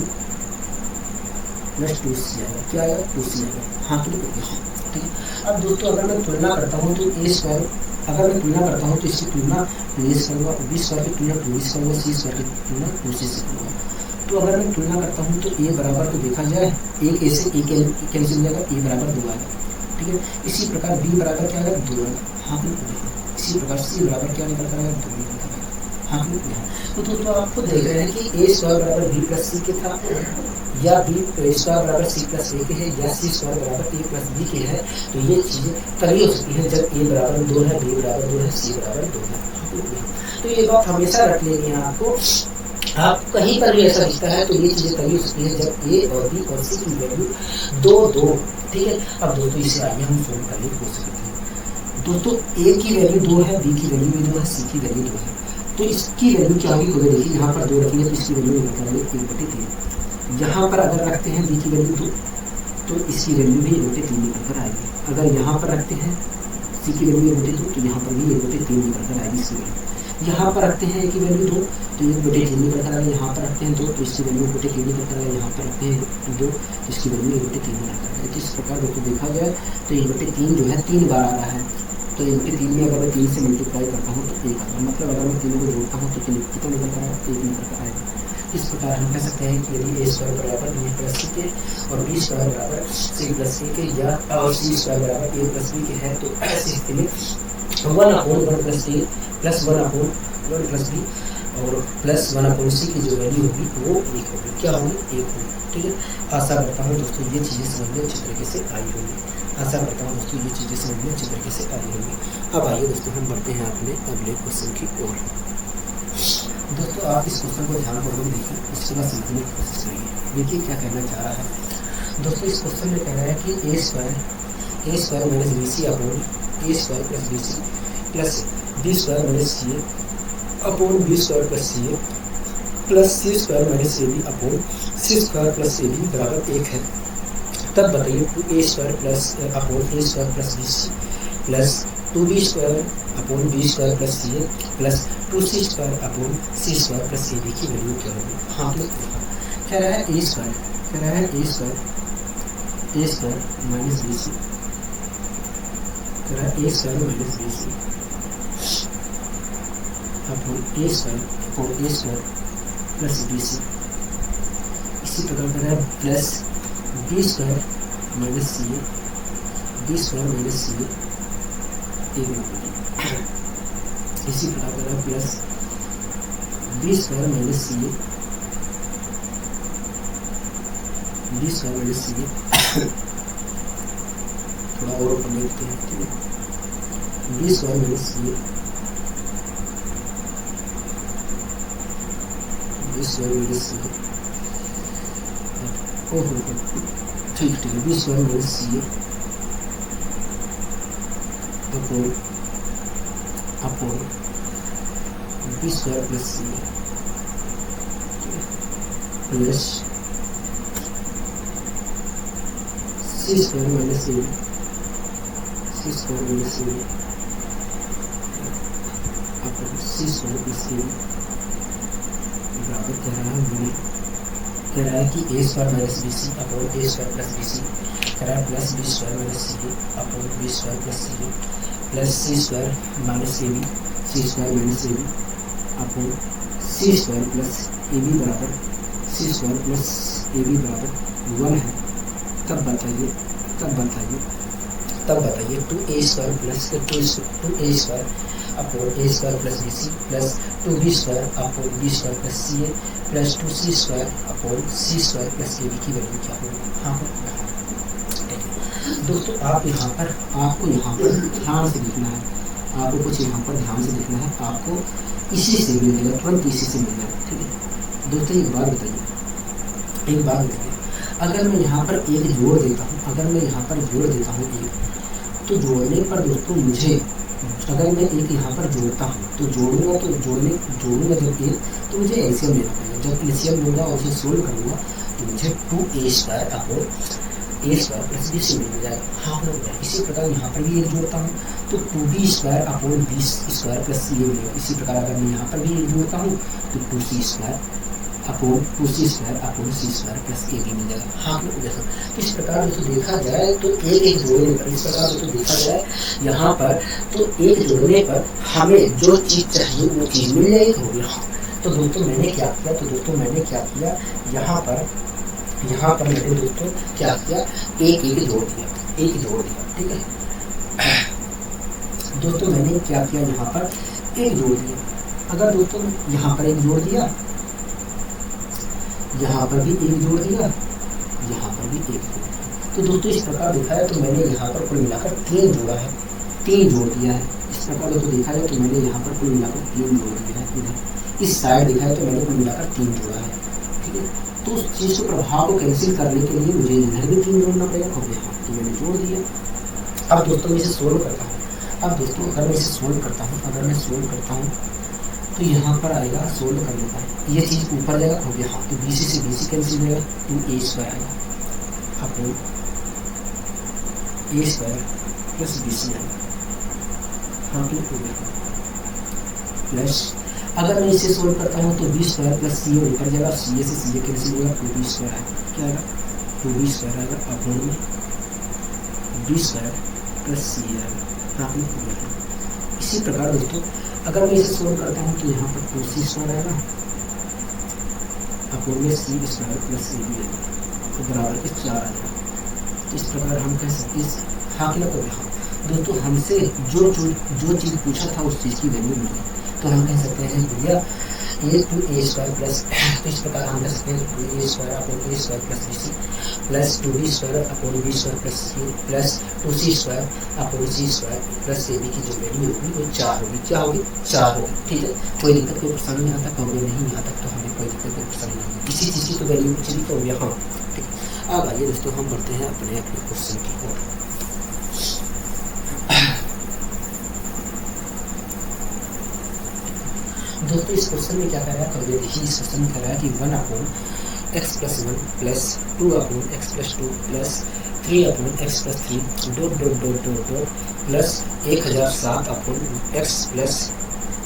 plus 2c आएगा। क्या आएगा, 2c आएगा। हाँ ठीक है। अब दोस्तों अगर मैं तुलना करता हूँ तो ए स्क्वायर, अगर मैं तुलना करता हूँ तो इसकी तुलना 2a से करूँगा, बी स्क्वायर की तुलना 2b से करूँगा, सी स्क्वायर की तुलना 2c से करूँगा। तो अगर मैं तुलना करता हूँ तो ए बराबर तो देखा जाए एक ए से ए कैंसिल हो जाएगा, ए बराबर 2 आएगा, ठीक है। इसी प्रकार बी बराबर क्या आएगा 2 आएगा, हाँ। इसी प्रकार सी बराबर क्या निकल कर आएगा 2 निकल कर आएगा, हाँ। तो दोस्तों आपको देख रहे हैं कि ए स्क्वायर बराबर बी प्लस सी के था, या बी स्क्वायर बराबर सी प्लस ए के है, या सी स्क्वायर बराबर ए प्लस बी के है। तो ये चीजें तभी हो सकती है जब ए बराबर 2 है, बी बराबर 2 है, सी बराबर 2 है। तो ये बात हमेशा रख लेनी है आपको। आप कहीं पर भी ऐसा दिखता है तो ये चीजें तभी हो सकती है जब ए और बी और सी की वैल्यू 2, ठीक है। अब दोस्तों इसे आइए हम सोल्व करने की कोशिश करते हैं। दोस्तों ए की वैल्यू 2 है, बी की वैल्यू भी 2 है, सी की वैल्यू 2 है। तो इसकी वैल्यू क्या होगी, खुद देखिए यहाँ पर 2 रखेंगे तो इसकी वैल्यू निकल आएगी 1/3। यहाँ पर अगर रखते हैं बी की वैल्यू 2 तो इसकी वैल्यू भी 1/3 निकल कर आएगी। अगर यहाँ पर रखते हैं सी की वैल्यू 1/2 तो यहाँ पर भी 1/3 निकल कर आएगी इसकी वैल्यू। यहाँ पर रखते हैं ए की वैल्यू 2 तो 1/3 निकल कर आएगा, यहाँ पर रखते हैं 2 तो इसकी वैल्यू 1/3 निकल कर आएगा, यहाँ पर रखते हैं 2 तो इसकी वैल्यू 1/3 निकल कर आएगा। इस प्रकार दोस्तों देखा जाए तो 1/3 जो है 3 बार आ रहा है। तो 1/3 में अगर मैं 3 से मल्टीप्लाई करता हूँ तो 1 आता है, मतलब अगर मैं 3 को जोड़ता हूँ तो कितना निकल कर आएगा, 1 निकल कर आएगा। इस प्रकार हम कह सकते हैं कि यदि ए स्क्वायर बराबर बी प्लस सी के और बी स्क्वायर बराबर सी प्लस ए के, या और सी स्क्वायर बराबर ए प्लस बी के है, तो ऐसी स्थिति में 1/1 plus a plus 1/1 plus B और प्लस 1/c की जो वैल्यू होगी वो 1 होगी, क्या होगी 1 होगी, ठीक है। आशा करता हूँ दोस्तों ये चीज़ें समझ में अच्छी तरीके से आई होंगी। आशा करता हूँ दोस्तों ये चीज़ें समझ में अच्छी तरीके से आई होंगी। अब आइए दोस्तों हम बढ़ते हैं अपने अगले क्वेश्चन की ओर। दोस्तों आप इस क्वेश्चन को ध्यानपूर्वक देखिए, इसके बाद समझने की कोशिश करिए। देखिए क्या कहना चाह रहा है दोस्तों। इस क्वेश्चन में कह रहा है कि a square minus b c upon a square plus b c plus b square minus c a upon b square plus c a plus c square minus a b upon c square plus a b बराबर 1 है। तब बताइए 2a square plus upon a square plus b c plus 2b square upon b square plus c a plus 2c square upon c square plus C B की value क्या होगी। हाँ कह रहा है a square minus b c, कह रहा है a square minus b c upon a square plus b c. इसी प्रकार कह रहा है plus b square minus c a, b square minus c a इसी प्रकार कह रहा है plus b square minus c a, b square minus c a थोड़ा और ऊपर देखते हैं, ठीक है। B square minus c a, b square minus c a, ठीक है। B square minus c a upon b square plus c a plus c square minus c a, c square minus c a upon c square plus c a बराबर कह रहा है कह रहा है कि a square minus b c upon a square plus b c, कह रहा है plus b square minus c a upon b square plus c a plus c square minus a b, c square minus a b upon c square plus a b बराबर c square plus a b बराबर 1 है। तब बताइए 2a square plus 2a square upon a square plus b c plus 2b square upon b square plus c a plus 2c square upon c square plus a b की value क्या होगी। हाँ दोस्तों आपको यहाँ पर ध्यान से लिखना है, आपको कुछ यहाँ पर ध्यान से लिखना है, आपको इसी से मिल जाएगा, तुरंत इसी से मिल जाएगा, ठीक है। दोस्तों एक बात बताइए, अगर मैं यहाँ पर एक जोड़ देता हूँ, एक तो जोड़ने पर दोस्तों मुझे, अगर मैं एक यहाँ पर जोड़ता हूँ तो जोड़ूंगा जब एक तो मुझे एलसीएम लेना पड़ेगा। जब एलसीएम लूँगा और उसे सोल्व करूँगा तो मुझे 2a square upon a square plus b सी मिल जाएगा। हाँ इसी प्रकार यहाँ पर भी एक जोड़ता हूँ तो 2b square upon b square plus c a मिलेगा। इसी प्रकार अगर मैं यहाँ पर भी एक जोड़ता हूँ तो 2c square upon c square plus a b मिल जाएगा। हाँ तो इस प्रकार जो देखा जाए तो एक जोड़ने पर, इस प्रकार जो देखा जाए यहाँ पर तो एक जोड़ने पर हमें जो चीज़ चाहिए वो चीज़ मिल जाएगी। हो गया तो दोस्तों मैंने क्या किया, यहाँ पर मैंने दोस्तों क्या किया, एक जोड़ दिया, ठीक है दोस्तों। मैंने क्या किया, यहाँ पर एक जोड़ दिया। अगर दोस्तों यहाँ पर एक जोड़ दिया, यहाँ पर भी एक जोड़ दिया, यहाँ पर भी एक जोड़ दिया, तो दोस्तों इस प्रकार देखा है तो मैंने यहाँ पर कुल मिलाकर 3 जोड़ा है, 3 जोड़ दिया है। इस प्रकार दोस्तों देखा है तो मैंने यहाँ पर कुल मिलाकर 3 जोड़ दिया है। इधर इस साइड देखा है तो मैंने कुल मिलाकर 3 जोड़ा है, ठीक है। तो उस चीज के प्रभाव को कैंसिल करने के लिए मुझे इधर भी 3 जोड़ना पड़ेगा, और यहाँ तो मैंने जोड़ दिया। अब दोस्तों मैं इसे सोल्व करता हूँ। अब दोस्तों अगर मैं इसे सोल्व करता हूँ, तो यहाँ पर आएगा सोल्व करने पर ये चीज ऊपर जाएगा, हो गया हाँ। तो BC से BC कैंसिल हो जाएगा, 2A² आएगा अपॉन A² प्लस BC आएगा, हाँ हो गया प्लस। अगर मैं इसे सोल्व करता हूँ तो B² प्लस CA ऊपर जाएगा, CA से CA कैंसिल होगा, 2B² आएगा, क्या आएगा 2B² आएगा अपॉन में B² प्लस CA आएगा, हाँ हो गया। इसी प्रकार दोस्तों अगर मैं इसे सोल्व करता हूँ तो यहाँ पर 2C² आएगा अपॉन में C² प्लस AB आएगा, तो बराबर के 4 आएगा। तो इस प्रकार हम कह सकते हैं, हाँ क्या हो गया। दोस्तों हमसे जो चीज़ पूछा था उस चीज़ की वैल्यू मिल गई, तो हम कह सकते हैं भैया ये 2A² प्लस, तो इस प्रकार हम कह सकते हैं 2A² upon A² plus BC plus 2B² upon B² plus C plus 2C² upon C² plus AB की जो वैल्यू होगी वो 4 होगी, क्या होगी 4 होगी, ठीक है। कोई दिक्कत कोई परेशानी यहाँ तक होगी नहीं, यहाँ तक तो हमें कोई दिक्कत कोई परेशानी नहीं, किसी चीज़ की तो वैल्यू कुछ भी तो हो गया, हाँ ठीक है। अब आइए दोस्तों हम बढ़ते हैं अपने क्वेश्चन की ओर। दोस्तों इस क्वेश्चन में क्या कह रहा है, तो देखिए इस क्वेश्चन में कह रहा है कि 1 upon x plus 1 plus 2 upon x plus 2 plus 3 upon x plus 3 dot dot dot dot dot plus 1007 upon x plus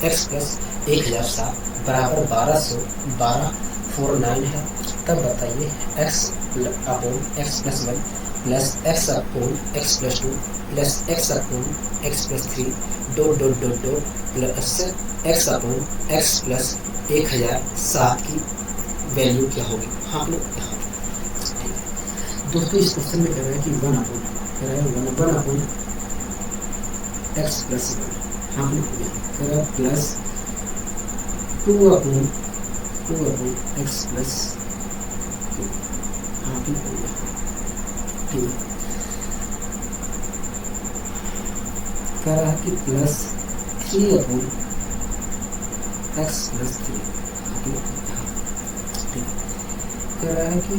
1007 बराबर 1249 है। तब बताइए x upon x plus 1 plus x upon x plus 2 plus x upon x plus 3 dot dot dot dot plus x upon x plus 1007 की value क्या होगी, हाँ लोग यहाँ दोस्तों इस क्वेश्चन में कह रहा है कि 1 अपॉन x प्लस 1, हाँ लोग कह रहा है प्लस 2 अपॉन x प्लस 2, हाँ लोग ठीक है। कह रहा है कि प्लस 3 अपॉन x प्लस 3, कह रहा है कि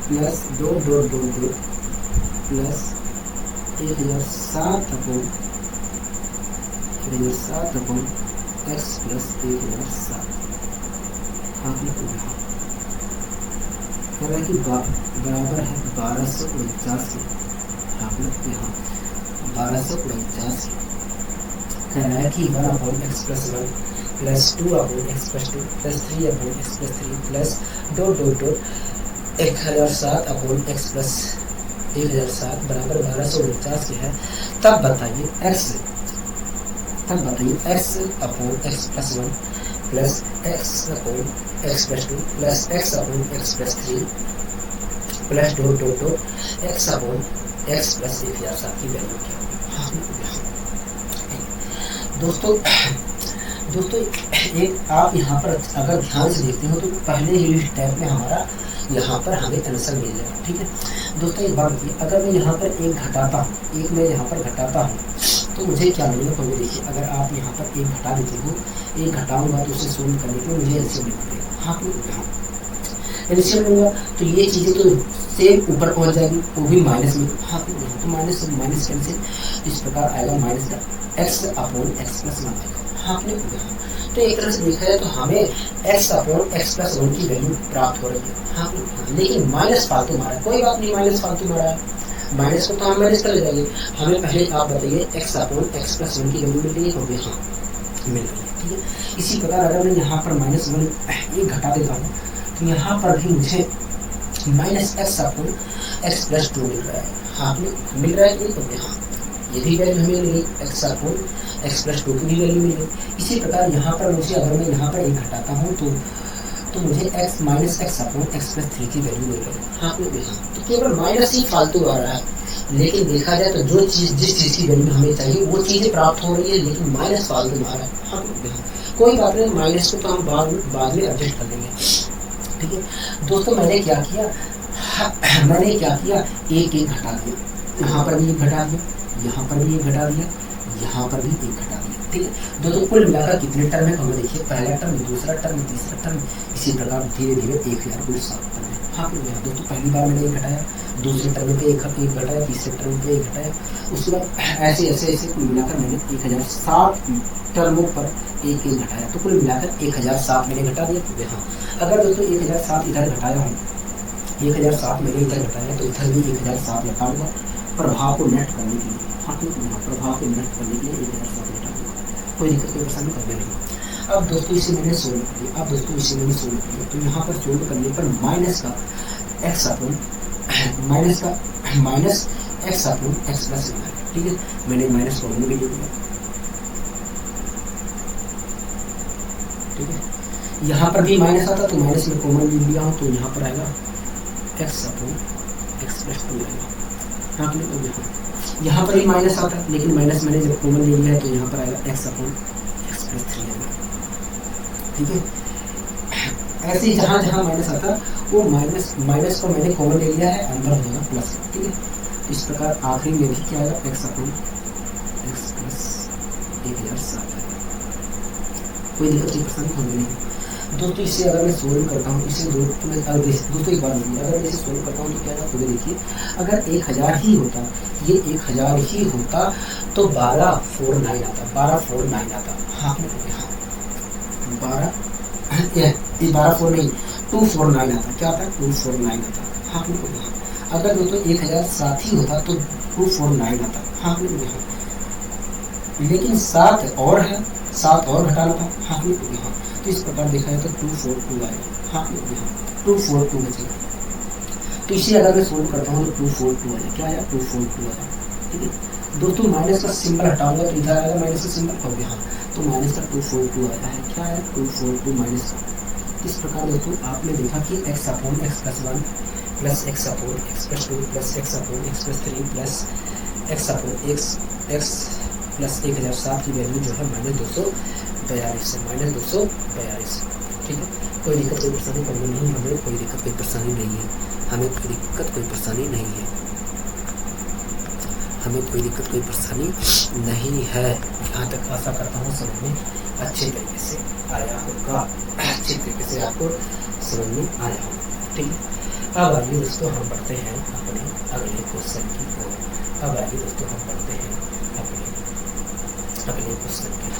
plus 2 dot dot dot plus 1007 upon x plus 1007, हाँ कह रहा है कि बराबर है 1249, हाँ यहाँ 1249। कह रहा है कि 1 upon x plus 1 plus 2 upon x plus 2 plus 3 upon x plus 3 plus dot dot dot 1007 upon x plus 1007 बराबर 1249 के है। तब बताइए x upon x plus 1 plus x upon x plus 2 plus x upon x plus 3 plus dot dot dot x upon x plus 1007 की value क्या होगी। दोस्तों एक आप यहाँ पर अगर ध्यान से देखते हो तो पहले ही स्टेप में हमारा यहाँ पर हमें आंसर मिल जाएगा, ठीक है। दोस्तों एक बात देखिए, अगर मैं यहाँ पर एक घटाता हूँ तो मुझे क्या मिलेगा, तो देखिए अगर आप यहाँ पर एक घटा देते हो, एक घटाऊंगा तो उसे सोल्व करने के लिए मुझे एलसीएम लेना पड़ेगा, हाँ एलसीएम लूंगा तो ये चीज़ें तो सेम ऊपर पहुँच जाएगी, वो भी माइनस में, हाँ तो माइनस कैंसिल, इस प्रकार आएगा माइनस का x अपॉन x प्लस 1 आएगा, हाँ आपने तो एक तरह से देखा जाए तो हमें x अपॉन x प्लस 1 की वैल्यू प्राप्त हो रही है, हाँ लेकिन माइनस फालतू मारा है, कोई बात नहीं माइनस फालतू मारा है, माइनस को तो हम माइनस कर ले जाएंगे। हमें पहले आप बताइए x अपॉन x प्लस 1 की वैल्यू मिल रही है, हो गया हाँ मिल रही है, ठीक है। इसी प्रकार अगर मैं यहाँ पर -1 एक घटा देता हूँ तो यहाँ पर भी मुझे minus x upon x plus 2 मिल रहा है, हाँ मिल रहा है कि नहीं, हो गया हाँ ये भी वैल्यू हमें मिली एक्स अपॉन एक्स प्लस 2 की भी वैल्यू मिली। इसी प्रकार यहाँ पर मुझे अगर मैं यहाँ पर एक घटाता हूँ तो मुझे x minus x upon x plus 3 की वैल्यू मिल रही है। हाँ तो केवल माइनस ही फालतू आ रहा है, लेकिन देखा जाए तो जो चीज़ जिस चीज़ की वैल्यू हमें चाहिए वो चीज़ें प्राप्त हो रही है, लेकिन माइनस फालतू आ रहा है। हाँ कोई बात नहीं, माइनस को तो हम बाद में एडजस्ट कर लेंगे। ठीक है दोस्तों, मैंने क्या किया एक घटा दिया, यहाँ पर भी एक घटा दिया, यहाँ पर भी एक घटा दिया, यहाँ पर भी एक घटा दिया। ठीक है दोस्तों, कुल मिलाकर कितने टर्म है हमें देखिए, पहला टर्म, दूसरा टर्म, तीसरा टर्म, इसी प्रकार धीरे धीरे 1000 कुल 7 टर्म है। हाँ दोस्तों, पहली बार मैंने एक घटाया, दूसरे टर्म पे एक घटाया, तीसरे टर्म पे एक घटाया, उसके बाद ऐसे ऐसे ऐसे कुल मिलाकर मैंने 1007 टर्मों पर एक घटाया, तो कुल मिलाकर 1007 मैंने घटा दिया। हाँ अगर दोस्तों 1007 इधर घटाया हूँ, 1007 मैंने इधर घटाया, तो इधर भी 1007 लगाऊंगा प्रभाव को नेट करने के लिए। हाँ प्रभाव को नेट करने के लिए 1007 घटाऊंगा, कोई दिक्कत कोई परेशानी कर नहीं। अब दोस्तों इसे मैंने सोल्व कर लिया, तो यहाँ पर सोल्व करने पर minus x upon x plus 1। ठीक है, मैंने माइनस कॉमन भी ले लिया। ठीक है, यहाँ पर भी माइनस आता तो माइनस में कॉमन ले लिया हूँ, तो यहाँ पर आएगा एक्स अपॉन एक्स प्लस 2 आएगा। हाँ यहाँ पर भी माइनस आता, लेकिन माइनस मैंने जब कॉमन ले लिया है तो यहाँ पर आएगा एक्स अपॉन एक्स प्लस 3 आएगा। ठीक है, ऐसे ही जहाँ जहाँ माइनस आता वो माइनस को मैंने कॉमन ले लिया है, अंदर हो जाएगा प्लस। ठीक है, इस प्रकार आखिरी में भी क्या आएगा, एक्स अपॉन एक्स प्लस 1007 आएगा। कोई दिक्कत की परेशानी होगी नहीं दोस्तों। इसे अगर मैं सोल्व करता हूँ, इसे दोस्तों एक बात देखिए, अगर मैं इसे सोल्व करता हूँ तो क्या होगा, देखिए अगर 1000 ही होता, ये 1000 ही होता तो 1249 आता, 1249 आता। हाँ 1249 नहीं 249 आता। क्या आता, 249 आता। हाँ अगर दोस्तों 1007 ही होता तो 249 आता। हाँ लेकिन 7 और है, 7 और घटाना था। हाँ तो इस प्रकार देखा है तो 242 आएगा। हाँ 242 बचेगा। तो इसे अगर मैं सोल्व करता हूँ तो 242 आएगा। क्या आया, 242 आएगा। ठीक है दोस्तों, माइनस का सिंबल हटाऊंगा तो इधर आएगा माइनस का सिंबल, हो गया। हाँ तो माइनस का 242 आया है। क्या है, 242 माइनस का। इस प्रकार दोस्तों आपने देखा कि x upon x plus 1 plus x upon x plus 2 plus x upon x plus 3 plus x upon x plus 1007 की वैल्यू जो है -242 है, -242। ठीक है, कोई दिक्कत कोई परेशानी करनी नहीं है, हमें कोई दिक्कत कोई परेशानी नहीं है, हमें कोई दिक्कत कोई परेशानी नहीं है, हमें कोई दिक्कत कोई परेशानी नहीं है। यहाँ तक आशा करता हूँ समझ में अच्छे तरीके से आया होगा, अच्छे तरीके से आपको समझ में आया होगा। ठीक है, अब आइए दोस्तों हम बढ़ते हैं अपने अगले क्वेश्चन की ओर। अब आइए दोस्तों हम बढ़ते हैं अपने अगले क्वेश्चन की ओर।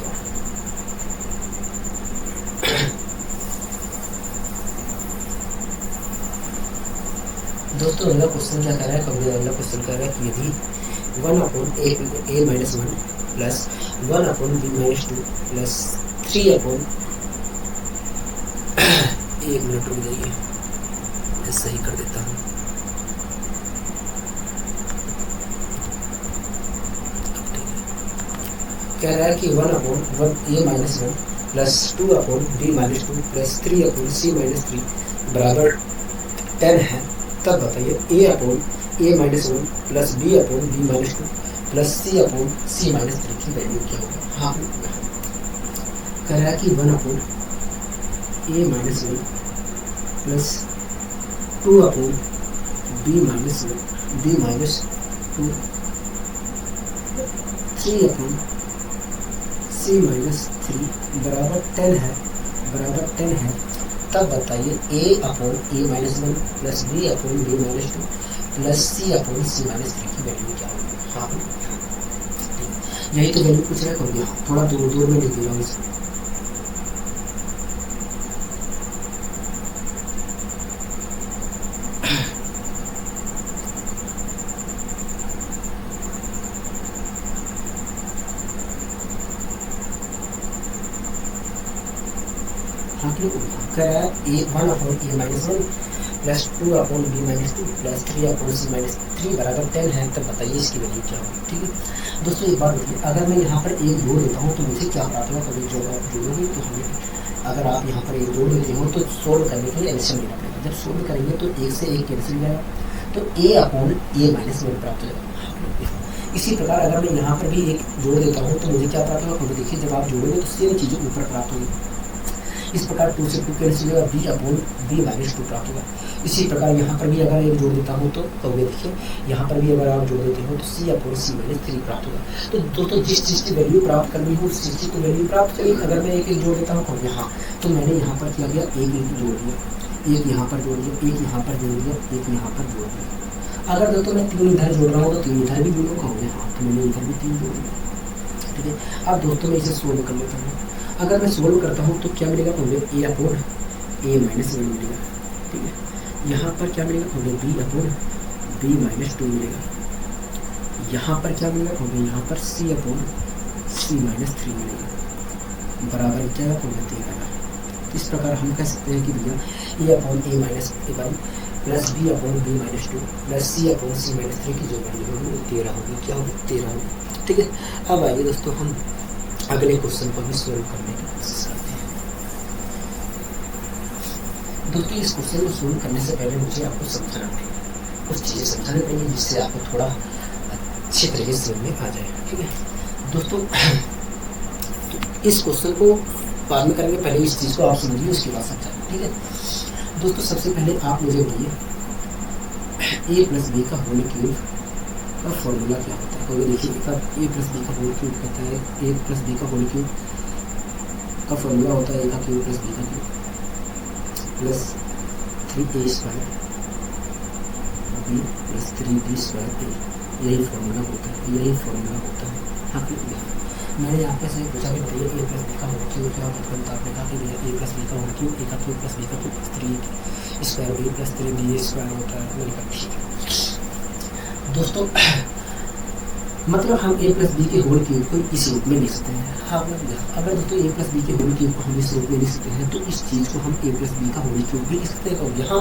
दोस्तों अगला क्वेश्चन क्या कह रहा है, अगला क्वेश्चन कह रहा है कि यदि 1/a-1 प्लस 1/b-2 प्लस 3 एक मिनट रुक जाइए, मैं सही कर देता हूँ। कह रहा है कि 1/a-1 plus 2/b-2 plus 3/c-3 बराबर 10 है, तब बताइए a/a-1 plus b/b-2 plus c/c-3 की वैल्यू क्या होगा। हाँ कह रहा है कि 1/a-1 प्लस 2/b-2 3/c-3 बराबर 10 है, तब बताइए a/a-1 plus b/b-2 plus c/c-3 की वैल्यू क्या होगी। हाँ यही तो वैल्यू पूछ रहा है, थोड़ा दूर में लिख दे रहा हूँ इसको। हाँ कह रहा है a1/a-1 plus 2/b-2 plus 3/c-3 बराबर 10 है, तब बताइए इसकी वैल्यू क्या होगी। ठीक है दोस्तों, एक बात बताइए, अगर मैं यहाँ पर एक जोड़ देता हूँ तो मुझे क्या प्राप्त होगा। कभी जब आप जोड़ोगे तो हमें, अगर आप यहाँ पर एक जोड़ देते हो तो सोल्व करने के लिए एलसीएम लेना पड़ेगा। जब सोल्व करेंगे तो एक से एक कैंसिल जाएगा, तो a/a-1 प्राप्त हो जाएगा। इसी प्रकार अगर मैं यहाँ पर भी एक जोड़ देता हूँ तो मुझे क्या प्राप्त होगा। देखिए जब आप जोड़ोगे तो सेम चीज़ें ऊपर प्राप्त होगी। इस प्रकार 2 से 2 कैंसिल होगा, b/b-2 प्राप्त होगा। इसी प्रकार यहाँ पर भी अगर एक जोड़ देता हूँ तो ये देखिए यहाँ पर भी अगर आप जोड़ देते हो तो c/c-3 प्राप्त होगा। तो दोस्तों जिस चीज़ की वैल्यू प्राप्त करनी हो उस चीज़ की वैल्यू प्राप्त करें। अगर मैं एक जोड़ देता हूँ यहाँ, तो मैंने यहाँ पर क्या किया, एक जोड़ दिया, एक यहाँ पर जोड़ दिया, एक यहाँ पर जोड़ दिया, एक यहाँ पर जोड़ दिया। अगर दोस्तों मैं 3 इधर जोड़ रहा हूँ तो 3 इधर भी जोड़ूंगा, हाँ तो मैंने इधर भी 3 जोड़ दिया। ठीक है, अब दोस्तों मैं इसे सोल्व कर लेता हूँ। अगर मैं सोल्व करता हूँ तो क्या मिलेगा, तो मुझे a/a-1 मिलेगा। ठीक है, यहाँ पर क्या मिलेगा, तो मुझे b/b-2 मिलेगा। यहाँ पर क्या मिलेगा, तो मुझे यहाँ पर c/c-3 मिलेगा, बराबर क्या है, तो मुझे 13। इस प्रकार हम कह सकते हैं कि भैया a/a-1 plus b/b-2 plus c/c-3 की जो वैल्यू होगी वो 13 होगी। क्या होगी, 13 होगी। ठीक है, अब आइए दोस्तों हम अगले क्वेश्चन को भी सोल्व करने की कोशिश करते हैं। दोस्तों इस क्वेश्चन को सोल्व करने से पहले मुझे आपको समझाना पड़ेगा, कुछ चीज़ें समझानी पड़ेंगी जिससे आपको थोड़ा अच्छे तरीके से समझ में आ जाए। ठीक है दोस्तों, इस क्वेश्चन को बाद में करेंगे, पहले इस चीज़ को आप समझिए, उसके बाद समझाएंगे। ठीक है दोस्तों, सबसे पहले आप मुझे बोलिए a+b का होल क्यूब का फॉर्मूला क्या होता है। तो देखिए a+b का होल क्यूब कहता है, a+b का होल क्यूब का फॉर्मूला होता है a का क्यूब प्लस b का cube plus 3a² b plus 3b² a। यही फॉर्मूला होता है, यही फॉर्मूला होता है। हाँ मैंने आपके से पूछा कि भैया a+b का होल क्यूब क्या होता है, तो आपने कहा कि भैया a+b का होल क्यूब a का क्यूब प्लस b का cube plus 3b plus 3b² होता है। मैंने कहा ठीक है दोस्तों, मतलब हम a+b के होल क्यूब को इस रूप में लिख सकते हैं। हाँ अगर दोस्तों a+b के होल क्यूब को हम इस रूप में लिख सकते हैं तो इस चीज़ को हम a+b का होल क्यूब भी लिख सकते हैं। और यहाँ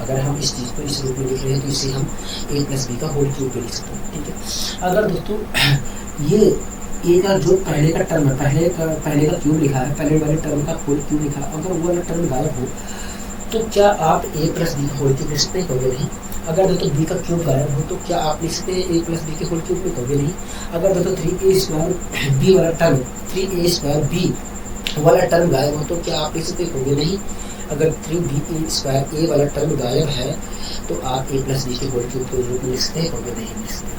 अगर हम इस चीज़ को इस रूप में लिख रहे हैं तो इसे हम a+b का होल क्यूब भी लिख सकते हैं। ठीक है, अगर दोस्तों ये ए का जो पहले का टर्म है, पहले का क्यूब लिखा है, पहले वाले टर्म का होल क्यूब लिखा है, अगर वो वाला टर्म गायब हो तो क्या आप a+b का होल क्यूब लिख सकते हैं, कहोगे नहीं। अगर दोस्तों b का क्यूब गायब हो तो क्या आप लिख सकते हैं a+b के होल क्यूब में, कहोगे नहीं। अगर दोस्तों 3a² b वाला टर्म, 3a² b वाला टर्म गायब हो तो क्या आप लिख सकते हैं, कहोगे नहीं। अगर 3b² a वाला टर्म गायब है तो आप a+b के होल क्यूब के रूप में लिख सकते हैं, कहोगे नहीं लिख सकते।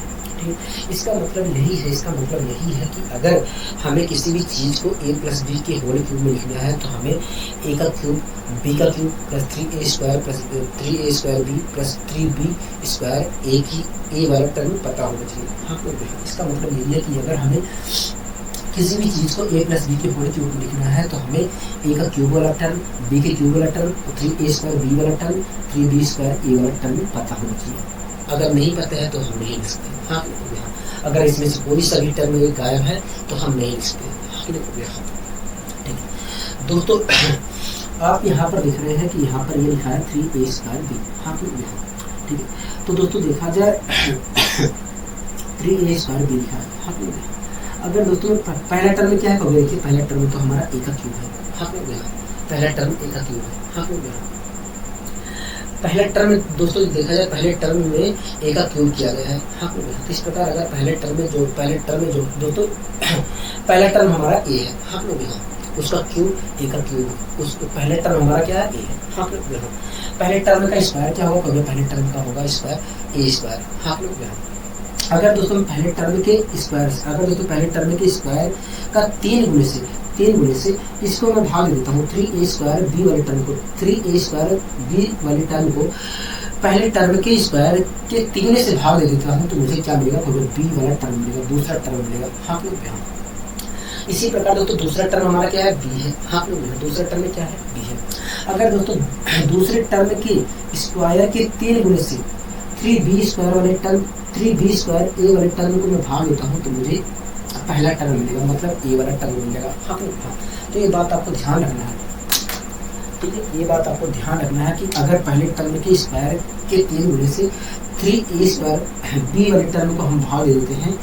इसका मतलब यही है, इसका मतलब यही है कि अगर हमें किसी भी चीज़ को a+b के होल क्यूब में लिखना है तो हमें a का क्यूब b का cube plus 3a² plus 3a² b plus 3b² a की a वाला टर्म पता होना चाहिए। हाँ इसका मतलब यही है कि अगर हमें किसी भी चीज़ को a+b के होल क्यूब में लिखना है तो हमें a का क्यूब वाला टर्म, b के क्यूब वाला टर्म, 3a² b वाला टर्म, 3b² a वाला टर्म पता होना चाहिए। अगर नहीं पता है तो हम नहीं लिख सकते। हाँ अगर इसमें से कोई सा भी टर्म गायब है तो हम नहीं लिख सकते। हाँ ठीक है दोस्तों, आप यहाँ पर देख रहे हैं कि यहाँ पर ये लिखा है 3a² b। हाँ ठीक है, तो दोस्तों देखा जाए 3a² b लिखा है। हाँ अगर दोस्तों पहला टर्म क्या है, देखिए पहला टर्म तो हमारा a का क्यूब है। हाँ पहला टर्म a का क्यूब है। हाँ पहले टर्म दोस्तों देखा जाए, पहले टर्म में a का क्यूब किया गया है। हाँ इस प्रकार अगर पहले टर्म में जो दोस्तों पहला टर्म हमारा a है। हाँ उसका क्यूब a का क्यूब, उसको पहले टर्म हमारा क्या है a है। हाँ पहले टर्म का स्क्वायर क्या होगा, पहले टर्म का होगा स्क्वायर a²। हाँ अगर दोस्तों पहले टर्म के स्क्वायर, अगर दोस्तों पहले टर्म के स्क्वायर का 3 गुणे से इसको मैं भाग देता हूँ 3a² b वाले टर्म को, 3a² b वाले टर्म को पहले टर्म के स्क्वायर के 3 से भाग दे देता हूँ तो मुझे क्या मिलेगा, तो b वाला टर्म मिलेगा, दूसरा टर्म मिलेगा। हाँ इसी प्रकार दोस्तों दूसरा टर्म हमारा क्या है, b है। हाँ दूसरा टर्म में क्या है, b है। अगर दोस्तों दूसरे टर्म के स्क्वायर के 3 गुणे से 3b² वाले टर्म, 3b² a वाले टर्म को मैं भाग देता हूँ तो मुझे पहला टर्म मिलेगा, मतलब a वाला टर्म मिलेगा। हाँ तो ये बात आपको ध्यान रखना है। ठीक है, ये बात आपको ध्यान रखना है कि अगर पहले टर्म के स्क्वायर के 3 गुणे से 3a² b वाले टर्म को हम भाग दे देते हैं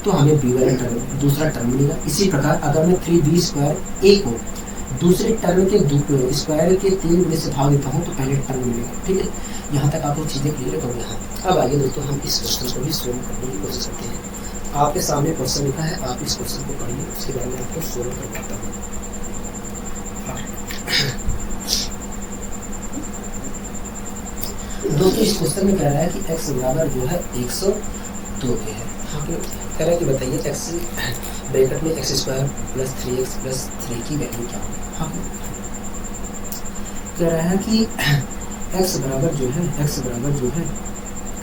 तो हमें b वाला टर्म दूसरा टर्म मिलेगा। इसी प्रकार अगर मैं 3b² a को दूसरे टर्म के स्क्वायर के 3 गुणे से भाग देता हूँ तो पहले टर्म मिलेगा। ठीक है, यहाँ तक आपको चीज़ें क्लियर हो गई हैं। अब आइए दोस्तों हम इस क्वेश्चन को भी सोल्व करने की कोशिश करते हैं। आपके सामने क्वेश्चन लिखा है, आप इस क्वेश्चन को पढ़िए, उसके बाद मैं आपको सोल्व करवाता हूँ। दोस्तों इस क्वेश्चन में कह रहा है कि x बराबर जो है 102 के है। कह रहा है कि बताइए x ब्रैकेट में x² प्लस 3x प्लस 3 की वैल्यू क्या होगी। कह रहा है कि x बराबर जो है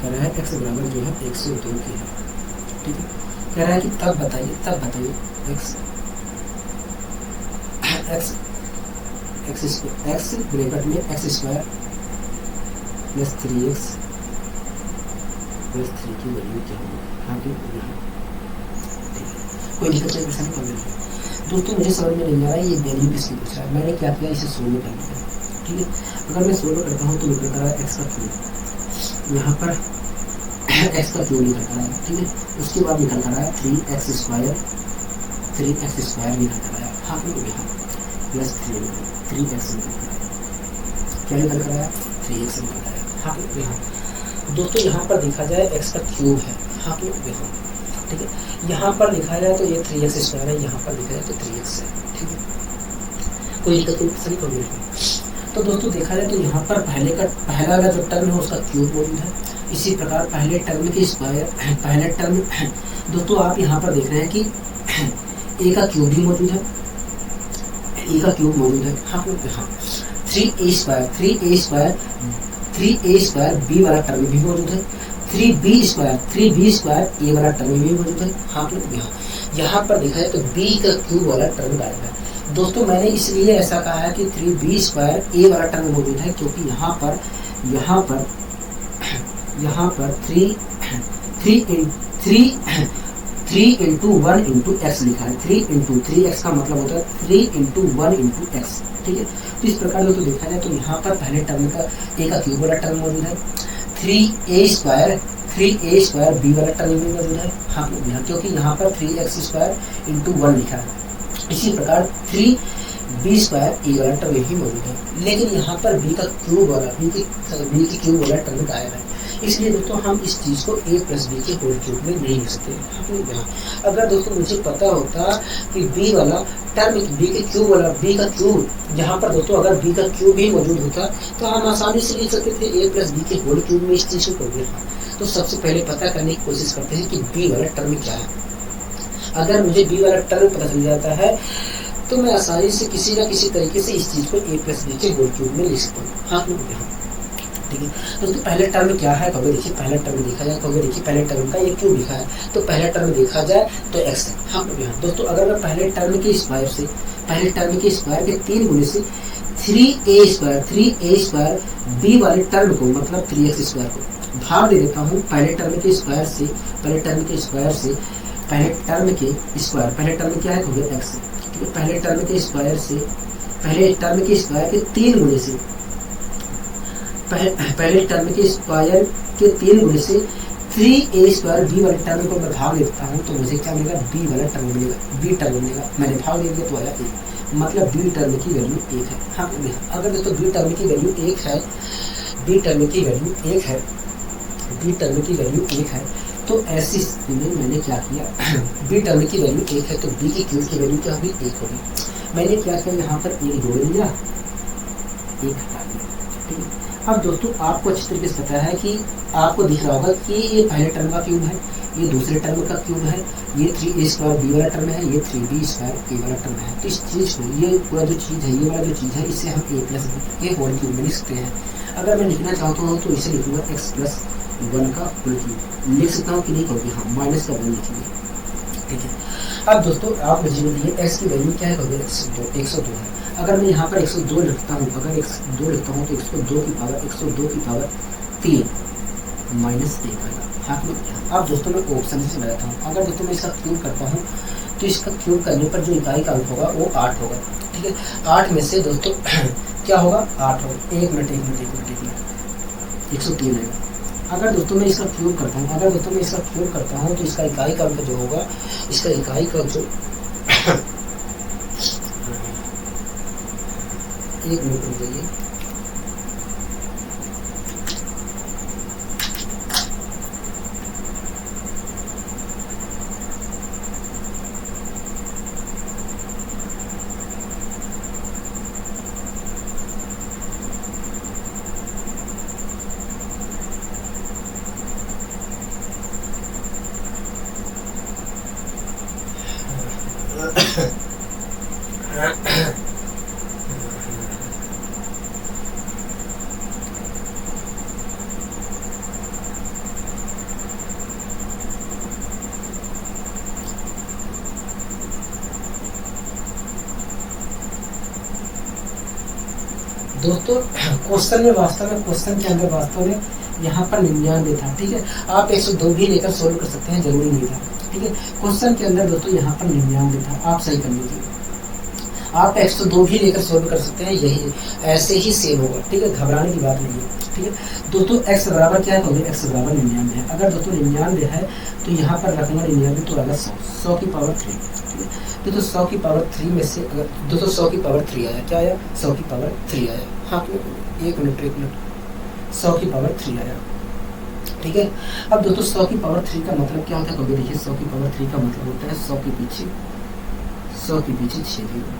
कह रहा है x बराबर जो है 102 की है। ठीक है, कह रहा है कि तब बताइए x ब्रैकेट में x² प्लस 3x प्लस 3 की वैल्यू क्या होगी। हाँ ठीक है, कोई दिक्कत नहीं, परेशानी कर रही दोस्तों, मुझे समझ में नहीं आ रहा है ये वैल्यू किसकी पूछ रहा है। मैंने क्या किया, इसे सोल्व कर लिया। ठीक है, अगर मैं सोल्व करता हूँ तो निकल कर आया x का क्यूब, यहाँ पर x का क्यूब निकल कर आया। ठीक है, उसके बाद निकल कर आया 3x² निकल कर आया। हाँ यहाँ प्लस 3x निकल कर आया। क्या निकल कर आया, 3x निकल कर आया। हाँ यहाँ दोस्तों यहाँ पर देखा जाए x का क्यूब है। हाँ यहाँ ठीक है, यहाँ पर लिखा जाए तो ये 3x² है, यहाँ पर लिखा जाए तो 3x है। ठीक है, कोई दिक्कत नहीं होगी। तो दोस्तों देखा जाए तो यहाँ पर पहला वाला जो टर्म है उसका क्यूब मौजूद है। इसी प्रकार पहले टर्म के स्क्वायर, पहले टर्म दोस्तों आप यहाँ पर देख रहे हैं कि a का क्यूब भी मौजूद है, a का क्यूब मौजूद है। हाँ 3a² b वाला टर्म भी मौजूद है, 3b² a वाला टर्म भी मौजूद है। हाँ यहाँ पर देखा जाए तो b का क्यूब वाला टर्म गायब है। दोस्तों मैंने इसलिए ऐसा कहा है कि 3b² a वाला टर्म मौजूद है क्योंकि यहाँ पर 3 into 1 into x लिखा है। 3x का मतलब होता है 3 into 1 into x। ठीक है, तो इस प्रकार दोस्तों देखा जाए तो यहाँ पर पहले टर्म का a का क्यूब वाला टर्म मौजूद है, 3a² b वाला टर्म भी मौजूद है। हाँ क्योंकि यहाँ पर 3x² into 1 लिखा है। इसी प्रकार 3b² a वाला टर्म भी मौजूद है, लेकिन यहाँ पर b का क्यूब वाला b के क्यूब वाला टर्म गायब है। इसलिए दोस्तों हम इस चीज़ को a प्लस बी के होल क्यूब में नहीं लिख सकते। अगर दोस्तों मुझे पता होता कि b वाला टर्म b के क्यूब वाला b का क्यूब, यहाँ पर दोस्तों अगर b का क्यूब भी मौजूद होता तो हम आसानी से लिख सकते थे a प्लस बी के होल क्यूब में इस चीज़ को कर दिया। तो सबसे पहले पता करने की कोशिश करते हैं कि b वाला टर्म क्या है। अगर मुझे b वाला टर्म पता चल जाता है तो मैं आसानी से किसी न किसी तरीके से इस चीज़ को a प्लस बी के होल क्यूब में लिख सकता हूँ। हाँ ठीक है, दोस्तों पहले टर्म क्या है कहोगे, देखिए पहला टर्म देखा जाए कहोगे, देखिए पहले टर्म का ये क्यों लिखा है, तो पहले टर्म देखा जाए तो x है। हाँ दोस्तों अगर मैं पहले टर्म के स्क्वायर के 3 गुणे से 3a² b वाले टर्म को मतलब 3x² को भाग दे देता हूँ पहले टर्म के क्या है कहोगे x। ठीक है, पहले टर्म के स्क्वायर के 3 गुणे से पहले टर्म के स्क्वायर के 3 गुणे से 3a² b वाले टर्म को मैं भाग देता हूँ तो मुझे क्या मिलेगा, b वाला टर्म मिलेगा। मैंने भाग दे दिया तो आया 1, मतलब b टर्म की वैल्यू 1 है। हाँ अगर दोस्तों b टर्म की वैल्यू 1 है, तो ऐसी स्थिति में मैंने क्या किया, b टर्म की वैल्यू 1 है तो b की क्यूब की वैल्यू क्या होगी, 1 होगी। मैंने क्या किया, यहाँ पर 1 जोड़ दिया, 1 हटा दिया। ठीक है, अब दोस्तों आपको अच्छी तरीके से पता है कि आपको दिख रहा होगा कि ये पहले टर्म का क्यूब है, ये दूसरे टर्म का क्यूब है, ये 3a² b वाला टर्म है, ये 3b² a वाला टर्म है। तो इस चीज़ को, ये पूरा जो चीज़ है, ये वाला जो चीज़ है, इसे हम a प्लस बी के होल क्यूब में लिख सकते हैं। अगर मैं लिखना चाहता हूँ तो इसे लिखूंगा x प्लस 1 का होल क्यूब। लिख सकता हूँ कि नहीं कहोगे, हाँ माइनस का 1 लिखिए। ठीक है, अब दोस्तों आप मुझे बताइए x की वैल्यू क्या है कहोगे, 102 है। अगर मैं यहाँ पर 102 लिखता हूँ, अगर 102 लिखता हूँ तो 102 की पावर 3 माइनस 1 आएगा। हाथ में अब दोस्तों मैं ऑप्शन से लगाता हूँ। अगर दोस्तों मैं इसका क्यूब करता हूँ तो इसका क्यूब करने पर जो इकाई का अंक होगा वो 8 होगा। ठीक है, 8 में से दोस्तों क्या होगा 8 होगा। 103 आएगा। अगर दोस्तों मैं इसका क्यूब करता हूँ तो इसका इकाई का अंक जो होगा, इसका इकाई का जो 1 मिनट रुक जाइए। दोस्तों क्वेश्चन के अंदर वास्तव में यहाँ पर 99 था, ठीक है। आप 102 भी लेकर सोल्व कर सकते हैं, जरूरी नहीं था, ठीक है। क्वेश्चन के अंदर दोस्तों यहाँ पर 99 था, आप सही कर लीजिए। आप 102 भी लेकर सोल्व कर सकते हैं, यही ऐसे ही सेम होगा, ठीक है, घबराने की बात नहीं है, ठीक है। दोस्तों x बराबर क्या है, x बराबर 99 है। अगर दोस्तों 99 है तो यहाँ पर रखना 99 तो आएगा 100 की पावर 3, ठीक है। दोस्तों 100 की पावर 3 में से अगर दोस्तों 100 की पावर 3 आया, क्या आया, 100 की पावर 3 आया। हाँ, 1 मिनट 100 की पावर 3 आया, ठीक है। अब दोस्तों 100 की पावर 3 का मतलब क्या होता है, कभी देखिए 100 की पावर 3 का मतलब होता है 100 के पीछे 6 जीरो,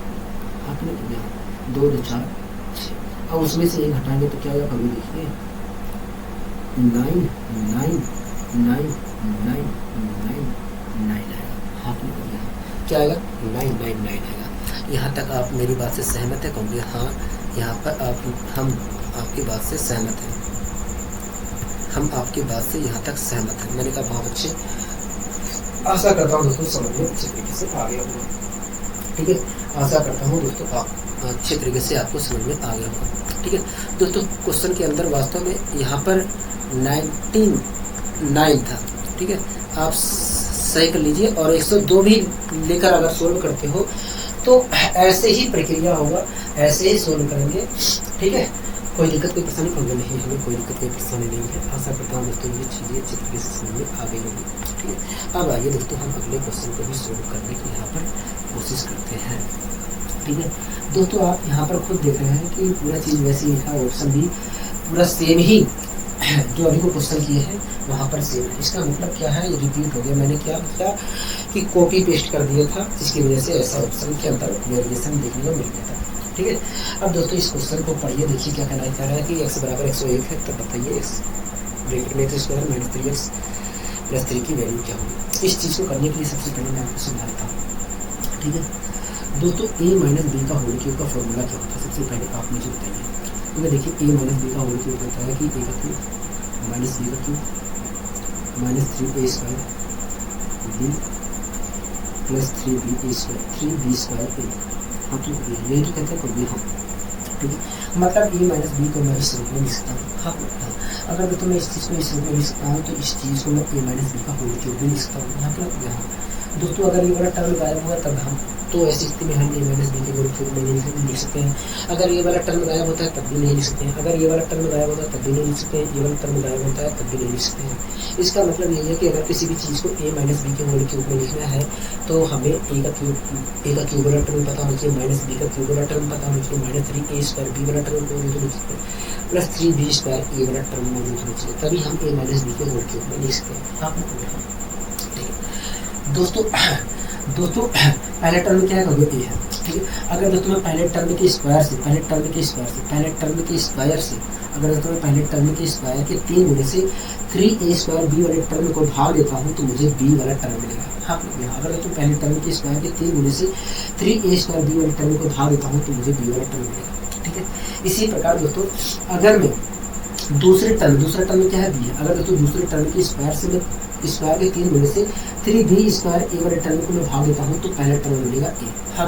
आपने 2 2 4 6, अब उसमें से 1 हटाएंगे तो क्या होगा, कभी देखिए 9 9 9 9 9 9 आएगा। आपने क्या आएगा, 9 आएगा। यहाँ तक आप मेरी बात से सहमत है, कहोगे हाँ, यहाँ पर हम आपकी बात से सहमत हैं, हम आपकी बात से यहाँ तक सहमत हैं। मैंने कहा बहुत अच्छे, आशा करता हूँ दोस्तों समझ में अच्छे तरीके से आ गया होगा, ठीक है। आशा करता हूँ दोस्तों आप अच्छे तरीके से आपको समझ में आ गया होगा, ठीक है। दोस्तों क्वेश्चन के अंदर वास्तव में यहाँ पर 99 था, ठीक है। आप सही कर लीजिए, और 102 भी लेकर अगर सोल्व करते हो तो ऐसे ही प्रक्रिया होगा, ऐसे ही सोल्व करेंगे, ठीक है। कोई दिक्कत कोई परेशानी होगी नहीं, हमें कोई दिक्कत कोई परेशानी नहीं है। आशा करता हूँ दोस्तों ये चीज़ें अच्छी तरीके से समझ में आ गई होगी, ठीक है। अब आइए दोस्तों हम अगले क्वेश्चन को भी सोल्व करने की यहाँ पर कोशिश करते हैं, ठीक है। दोस्तों आप यहाँ पर खुद देख रहे हैं कि पूरा चीज़ वैसे ही लिखा, ऑप्शन भी पूरा सेम ही जो अभी को क्वेश्चन किए हैं वहाँ पर सेम है। इसका मतलब क्या है, ये रिपीट हो गया। मैंने क्या किया कि कॉपी पेस्ट कर दिया था, जिसकी वजह से ऐसा ऑप्शन के अंदर वेरिएशन देखने को मिल गया था, ठीक है। अब दोस्तों इस क्वेश्चन को पढ़िए, देखिए क्या कहना चाह रहा है कि x बराबर 101 है, तब बताइए x ब्रैकेट में स्क्वायर माइनस 3x प्लस 3 की वैल्यू क्या होगी। इस चीज़ को करने के लिए सबसे पहले मैं आपको समझाता हूँ, ठीक है। दोस्तों a माइनस बी का होल क्यूब का फॉर्मूला क्या होता है, सबसे पहले आप मुझे बताइए। तो देखिए a माइनस बी का होल क्यूब होता है कि a का क्यूब माइनस बी का cube minus 3a square b plus 3b square 3b square a, हाँ तो यही तो कहते हैं कोई भी, हाँ ठीक है। मतलब a माइनस बी को मैं इस रूप में लिख सकता हूँ, हाँ। अगर तो मैं इस चीज़ को इस रूप में लिख सकता हूँ तो इस चीज़ को मैं a माइनस बी का होल क्यूब भी लिख सकता हूँ, यहाँ दोस्तों। अगर ये वाला टर्म गायब हुआ तब हम तो ऐसी स्थिति में हम a माइनस बी के होल क्यूब में नहीं लिख सकते हैं। अगर ये वाला टर्म गायब होता है तब भी नहीं लिख सकते हैं, अगर ये वाला टर्म गायब होता है तब भी नहीं लिख सकते हैं, ये वाला टर्म गायब होता है तब भी नहीं लिख सकते हैं। इसका मतलब यही है कि अगर किसी भी चीज़ को a माइनस बी के होल क्यूब में लिखना है तो हमें a का क्यूब वाला टर्म पता होना चाहिए, माइनस बी का क्यूब वाला टर्म पता होना चाहिए, माइनस 3a स्क्वायर बी वाला टर्म को लिख सकते हैं, प्लस 3b स्क्वायर ए वाला टर्म मौजूद होना चाहिए, तभी हम a माइनस बी के होल क्यूब में लिख सकते हैं। आप ठीक है दोस्तों पहले टर्म क्या है, a है, ठीक है। अगर दोस्तों मैं पहले टर्म के स्क्वायर से अगर दोस्तों मैं पहले टर्म के स्क्वायर के 3 गुणे से 3a स्क्वायर बी वाले टर्म को भाग देता हूँ तो मुझे b वाला टर्म मिलेगा। हाँ, अगर दोस्तों पहले टर्म के स्क्वायर के 3 गुणे से 3a स्क्वायर बी वाले टर्म को भाग देता हूँ तो मुझे b वाला टर्म मिलेगा, ठीक है। इसी प्रकार दोस्तों अगर मैं दूसरा टर्म क्या है, b है। अगर दोस्तों दूसरे टर्म के स्क्वायर से मैं स्क्वायर के 3 गुणे से 3b स्क्वायर ए वाले टर्म को मैं भाग देता हूँ तो पहला टर्म मिलेगा a। हाँ,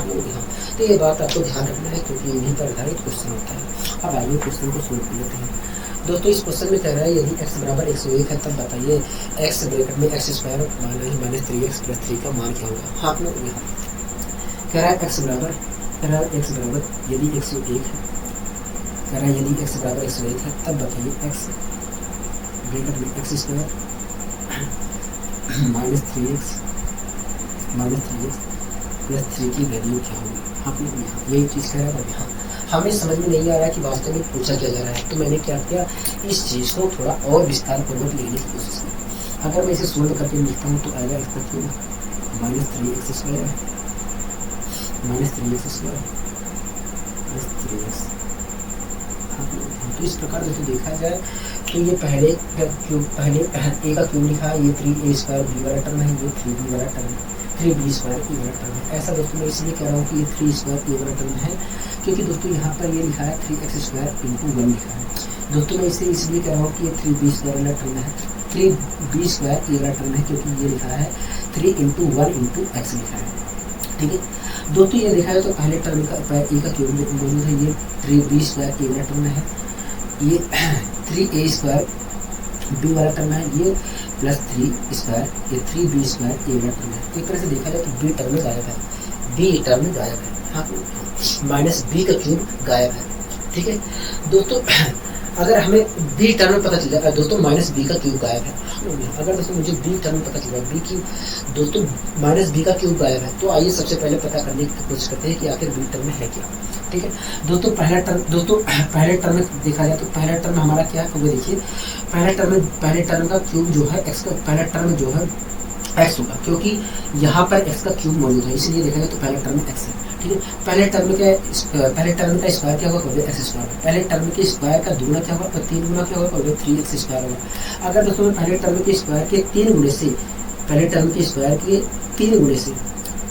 तो ये बात आपको ध्यान रखना है क्योंकि इन्हीं पर आधारित क्वेश्चन होता है। अब आइए क्वेश्चन को सोल्व कर लेते हैं। दोस्तों इस क्वेश्चन में कह रहा है यदि x बराबर 101 है तब बताइए x ब्रैकेट में x square minus 3x plus 3 का मान क्या होगा। हाँ, आपने कह रहा है x बराबर यदि 101 है कह रहा है यदि x बराबर x1 है तब बताइए x ब्रैकेट में x square minus 3x plus 3 की वैल्यू क्या होगी। आपने यहाँ यही चीज़ कह रहा है। यहाँ हमें समझ में नहीं आ रहा है कि वास्तव में पूछा क्या जा रहा है, तो मैंने क्या किया, इस चीज़ को थोड़ा और विस्तार पूर्वक लेने की कोशिश की। अगर मैं इसे सोल्व करके लिखता हूँ तो आएगा इसका cube minus 3x square plus 3x। तो इस प्रकार से देखा जाए तो ये पहले ए का क्यूब लिखा है, ये 3a स्क्वायर बी वाला टर्म है, ये 3b वाला टर्म है, 3b स्क्वायर ए वाला टर्म है। ऐसा दोस्तों मैं इसलिए कह रहा हूँ कि ये 3 स्क्वायर ए वाला टर्म है क्योंकि दोस्तों यहाँ पर ये लिखा है 3x स्क्वायर इंटू 1 लिखा है। दोस्तों मैं इसे इसलिए कह रहा हूँ कि ये 3b स्क्वायर वाला टर्म है, 3b स्क्वायर ए वाला टर्म है क्योंकि ये लिखा है 3 इंटू 1 इंटू एक्स लिखा है। ठीक है दोस्तों, ये देखा है तो पहले टर्म का ए का क्यूब मौजूद है, ये 3b स्क्वायर ए वाला टर्म है, ये 3a स्क्वायर बी वाला टर्म है, ये प्लस 3 स्क्वायर ये 3b स्क्वायर ए वाला टर्म है। एक तरह से देखा जाए तो बी टर्म में गायब है, हाँ माइनस बी का क्यूब गायब है। ठीक है दोस्तों, अगर हमें बी टर्म में पता चल जाए दोस्तों माइनस बी का क्यूब गायब है, अगर दोस्तों मुझे बी टर्म में पता चल जाए बी की दोस्तों माइनस बी का क्यूब गायब है, तो आइए सबसे पहले पता करने की कोशिश करते हैं कि आखिर बी टर्म में है क्या। ठीक है दोस्तों, पहले टर्म में देखा जाए तो पहला टर्म हमारा क्या है, वो देखिए पहले टर्म का क्यूब जो है एक्स का, पहला टर्म जो है एक्स होगा क्योंकि यहाँ पर एक्स का क्यूब मौजूद है, इसलिए देखा जाए तो पहले टर्म में एक्स है। ठीक है, पहले टर्म का स्क्वायर क्या होगा, एक्स स्क्वायर। पहले टर्म के स्क्वायर का दुगुना क्या होगा, 3 गुना क्या होगा, 3x स्क्वायर होगा। अगर दोस्तों मैं पहले टर्म के स्क्वायर के 3 गुने से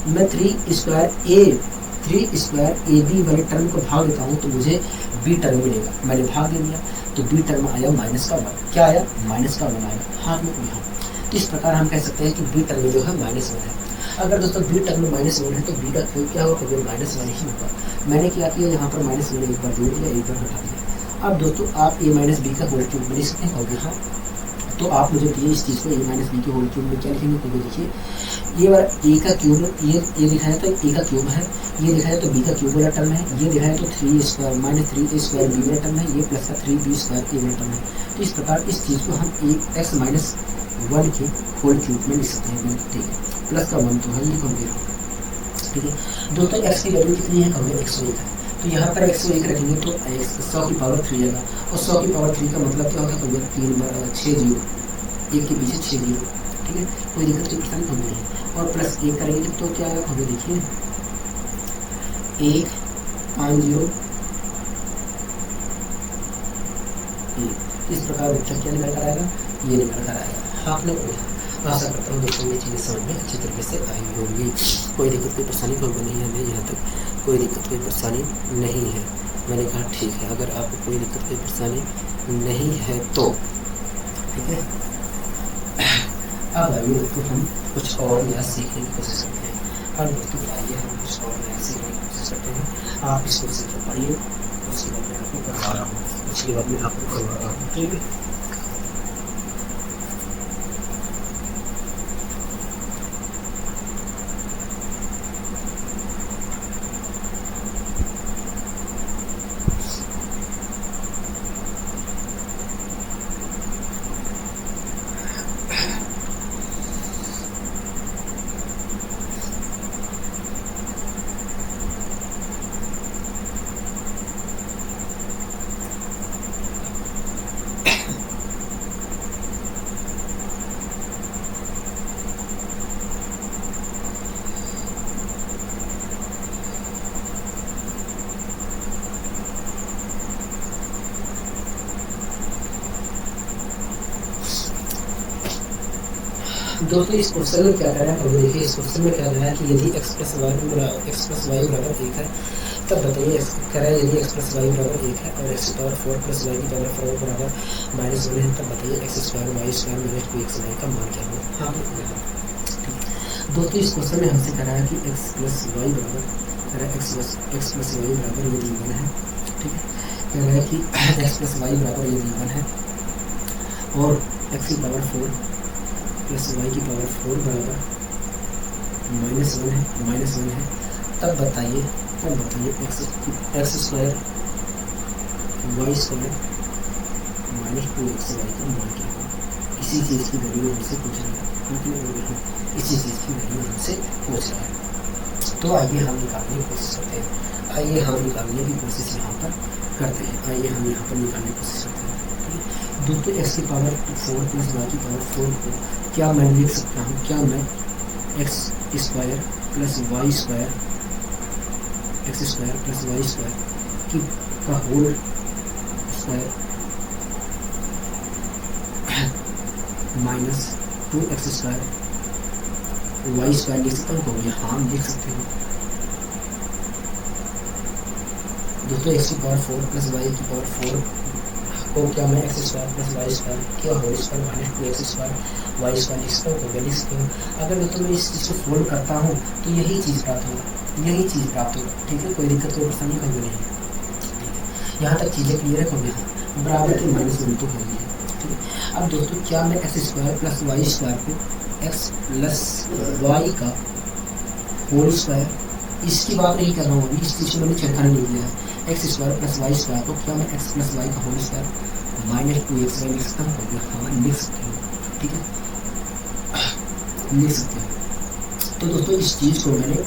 मैं 3 स्क्वायर ए बी वाले टर्म को भाग देता हूँ तो मुझे बी टर्म मिलेगा। मैंने भाग दे दिया तो बी टर्म आया माइनस का 1। क्या आया, माइनस का 1 आया। हाँ में यहाँ तो इस प्रकार हम कह सकते हैं कि बी टर्म जो है -1 है। अगर दोस्तों बी टर्म में -1 है तो बी का क्यूब क्या होगा, कभी -1 ही होगा। मैंने क्या किया, यहाँ पर -1 एक बार जोड़ दिया, एक बार हटा दिया। अब दोस्तों आप a माइनस बी का होल क्यूब लिख सकते हैं, हाँ तो आप मुझे दिए इस चीज़ को a माइनस बी के होल क्यूब में क्या लिखेंगे, तो देखिए ये वाला a का क्यूब ये लिखा है तो a का क्यूब है, ये लिखा है तो b का क्यूब वाला टर्म है, ये लिखा है तो 3 square minus 3a square b वाला टर्म है, ये प्लस का 3b स्क्वायर ए वाला टर्म है। तो इस प्रकार इस चीज़ को हम x माइनस 1 के होल क्यूब में लिख सकते हैं। ठीक है, प्लस का 1 तो है, ये कहोगे। ठीक है दोस्तों, x की वैल्यू कितनी है, कहोगे 101 है, तो यहाँ पर 101 रखेंगे तो 100 की पावर 3 आएगा, और 100 की पावर 3 का मतलब क्या होगा, कहोगे 6 0, एक के पीछे 6 0। ठीक है, कोई दिक्कत की परेशानी कहोगे नहीं। और प्लस 1 करेंगे तो क्या आएगा, कहोगे देखिए 1 5 0 1। इस प्रकार बच्चा क्या निकल कर आएगा, ये निकल कर आएगा। हाँ आपने आशा करता हूँ दोस्तों ये चीज़ें समझ में अच्छी तरीके से आई होंगी। कोई दिक्कत कोई परेशानी तो नहीं है, हमें यहाँ तक कोई दिक्कत कोई परेशानी नहीं है। मैंने कहा ठीक है, अगर आपको कोई दिक्कत कोई परेशानी नहीं है तो ठीक है। अब आइए दोस्तों हम कुछ और नया सीखने की कोशिश करते हैं। और दोस्तों आइए हम कुछ और नया सीखने की कोशिश करते हैं। आप इसको सीख पढ़िए, उसके बाद मैं आपको करवा रहा हूँ, ठीक है। दोस्तों इस क्वेश्चन में क्या कह रहा है, देखिए इस क्वेश्चन में क्या कह रहा है कि यदि x प्लस वाई बराबर 1 है तब बताइए, कह रहा है यदि x प्लस वाई बराबर 1 है और x की पावर 4 प्लस वाई की पावर 4 बराबर -1 है तब बताइए x square y square minus 2x y का मान क्या होगा। हाँ दोस्तों इस क्वेश्चन में हमसे कह रहा है कि x प्लस वाई बराबर, कह रहा है x प्लस वाई बराबर ये 1 है। ठीक है, कह रहा है कि x प्लस वाई बराबर ये 1 है और x की पावर 4 प्लस वाई की पावर 4 बराबर -1 है। तब बताइए x square y square minus 2xy का मान क्या होगा, इसी चीज़ की वैल्यू हमसे पूछ रहा है, इसी चीज़ की वैल्यू हमसे पूछ रहा है। तो आइए हम निकालने की कोशिश करते हैं, आइए हम निकालने की कोशिश यहाँ पर करते हैं, आइए हम यहाँ पर निकालने की कोशिश करते हैं। दोस्तों x की पावर 4 प्लस वाई की पावर 4 को क्या मैं लिख सकता हूँ, क्या मैं x square plus y square, x square plus y square की का whole square minus 2x square y square लिख सकता हूँ, हाँ लिख सकते हैं दोस्तों। x की पावर 4 प्लस वाई की पावर 4 को क्या मैं x square plus y square क्या whole square minus 2x square y square लिख सकता हूँ, लिख सकती हूँ। अगर दोस्तों मैं इस चीज़ को फोल्ड करता हूँ तो यही चीज़ प्राप्त होगा, यही चीज़ प्राप्त होगा, ठीक है, कोई दिक्कत कोई परेशानी कभी नहीं है, ठीक है। यहाँ तक चीज़ें क्लियर है, कभी हाँ बराबर की माइनस वन तो होगी, ठीक है। अब दोस्तों क्या मैं x square plus y square को एक्स प्लस वाई का होल स्क्वायर, इसकी बात नहीं कर रहा हूँ, इस चीज़ को मैंने छेड़खानी नहीं किया है। X square plus y square को क्या मैं एक्स प्लस वाई का होल स्क्वायर माइनस 2xy लिख सकता हूँ, हाँ लिख सकते हैं, ठीक है, लिख सकते हैं। तो दोस्तों इस चीज़ को मैंने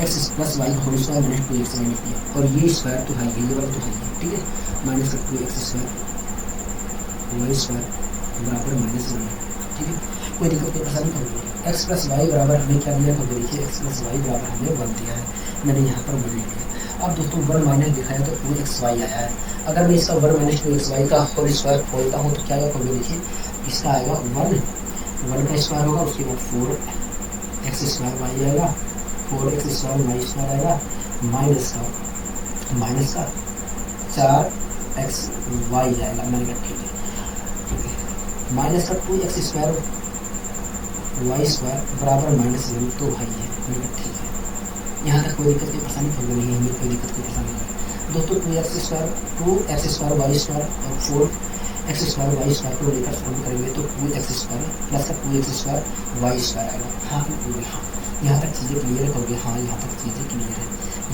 एक्स प्लस वाई का होल स्क्वायर माइनस 2xy लिख दिया, और ये स्क्वायर तो है, ये वाला तो है, ठीक है, minus 2x square y square बराबर माइनस 1, ठीक है, कोई दिक्कत कोई परेशानी कर नहीं। एक्स प्लस वाई बराबर हमें क्या दिया, तो देखिए एक्स प्लस वाई बराबर हमें 1 दिया है, मैंने यहाँ पर 1 लिख दिया। अब दोस्तों 1 माइनस दिखाया तो 2xy आया है, अगर मैं इसका 1 माइनस 2xy का होल स्क्वायर खोलता हूँ तो क्या आएगा, देखिए इसका आएगा 1 का स्क्वायर होगा, उसके बाद 4x स्क्वायर वाई आएगा, 4x स्क्वायर वाई स्क्वायर आएगा, माइनस का 4xy आएगा, मैंने कहा ठीक है, माइनस का 2x स्क्वायर वाई स्क्वायर बराबर माइनस 1 तो भाई है, मैंने कहा ठीक है। यहाँ तक कोई दिक्कत की परेशानी खबर नहीं है, हमें कोई दिक्कत की परेशानी नहीं है दोस्तों। 2x स्क्वायर वाई स्क्वायर और 4x स्क्वायर वाई स्क्वायर को लेकर सॉल्व करेंगे तो 2x स्क्वायर प्लस का 2x स्क्वायर वाई स्क्वायर आएगा, हाँ हाँ यहाँ तक चीज़ें क्लियर है, कहोगे हाँ यहाँ तक चीज़ें क्लियर है,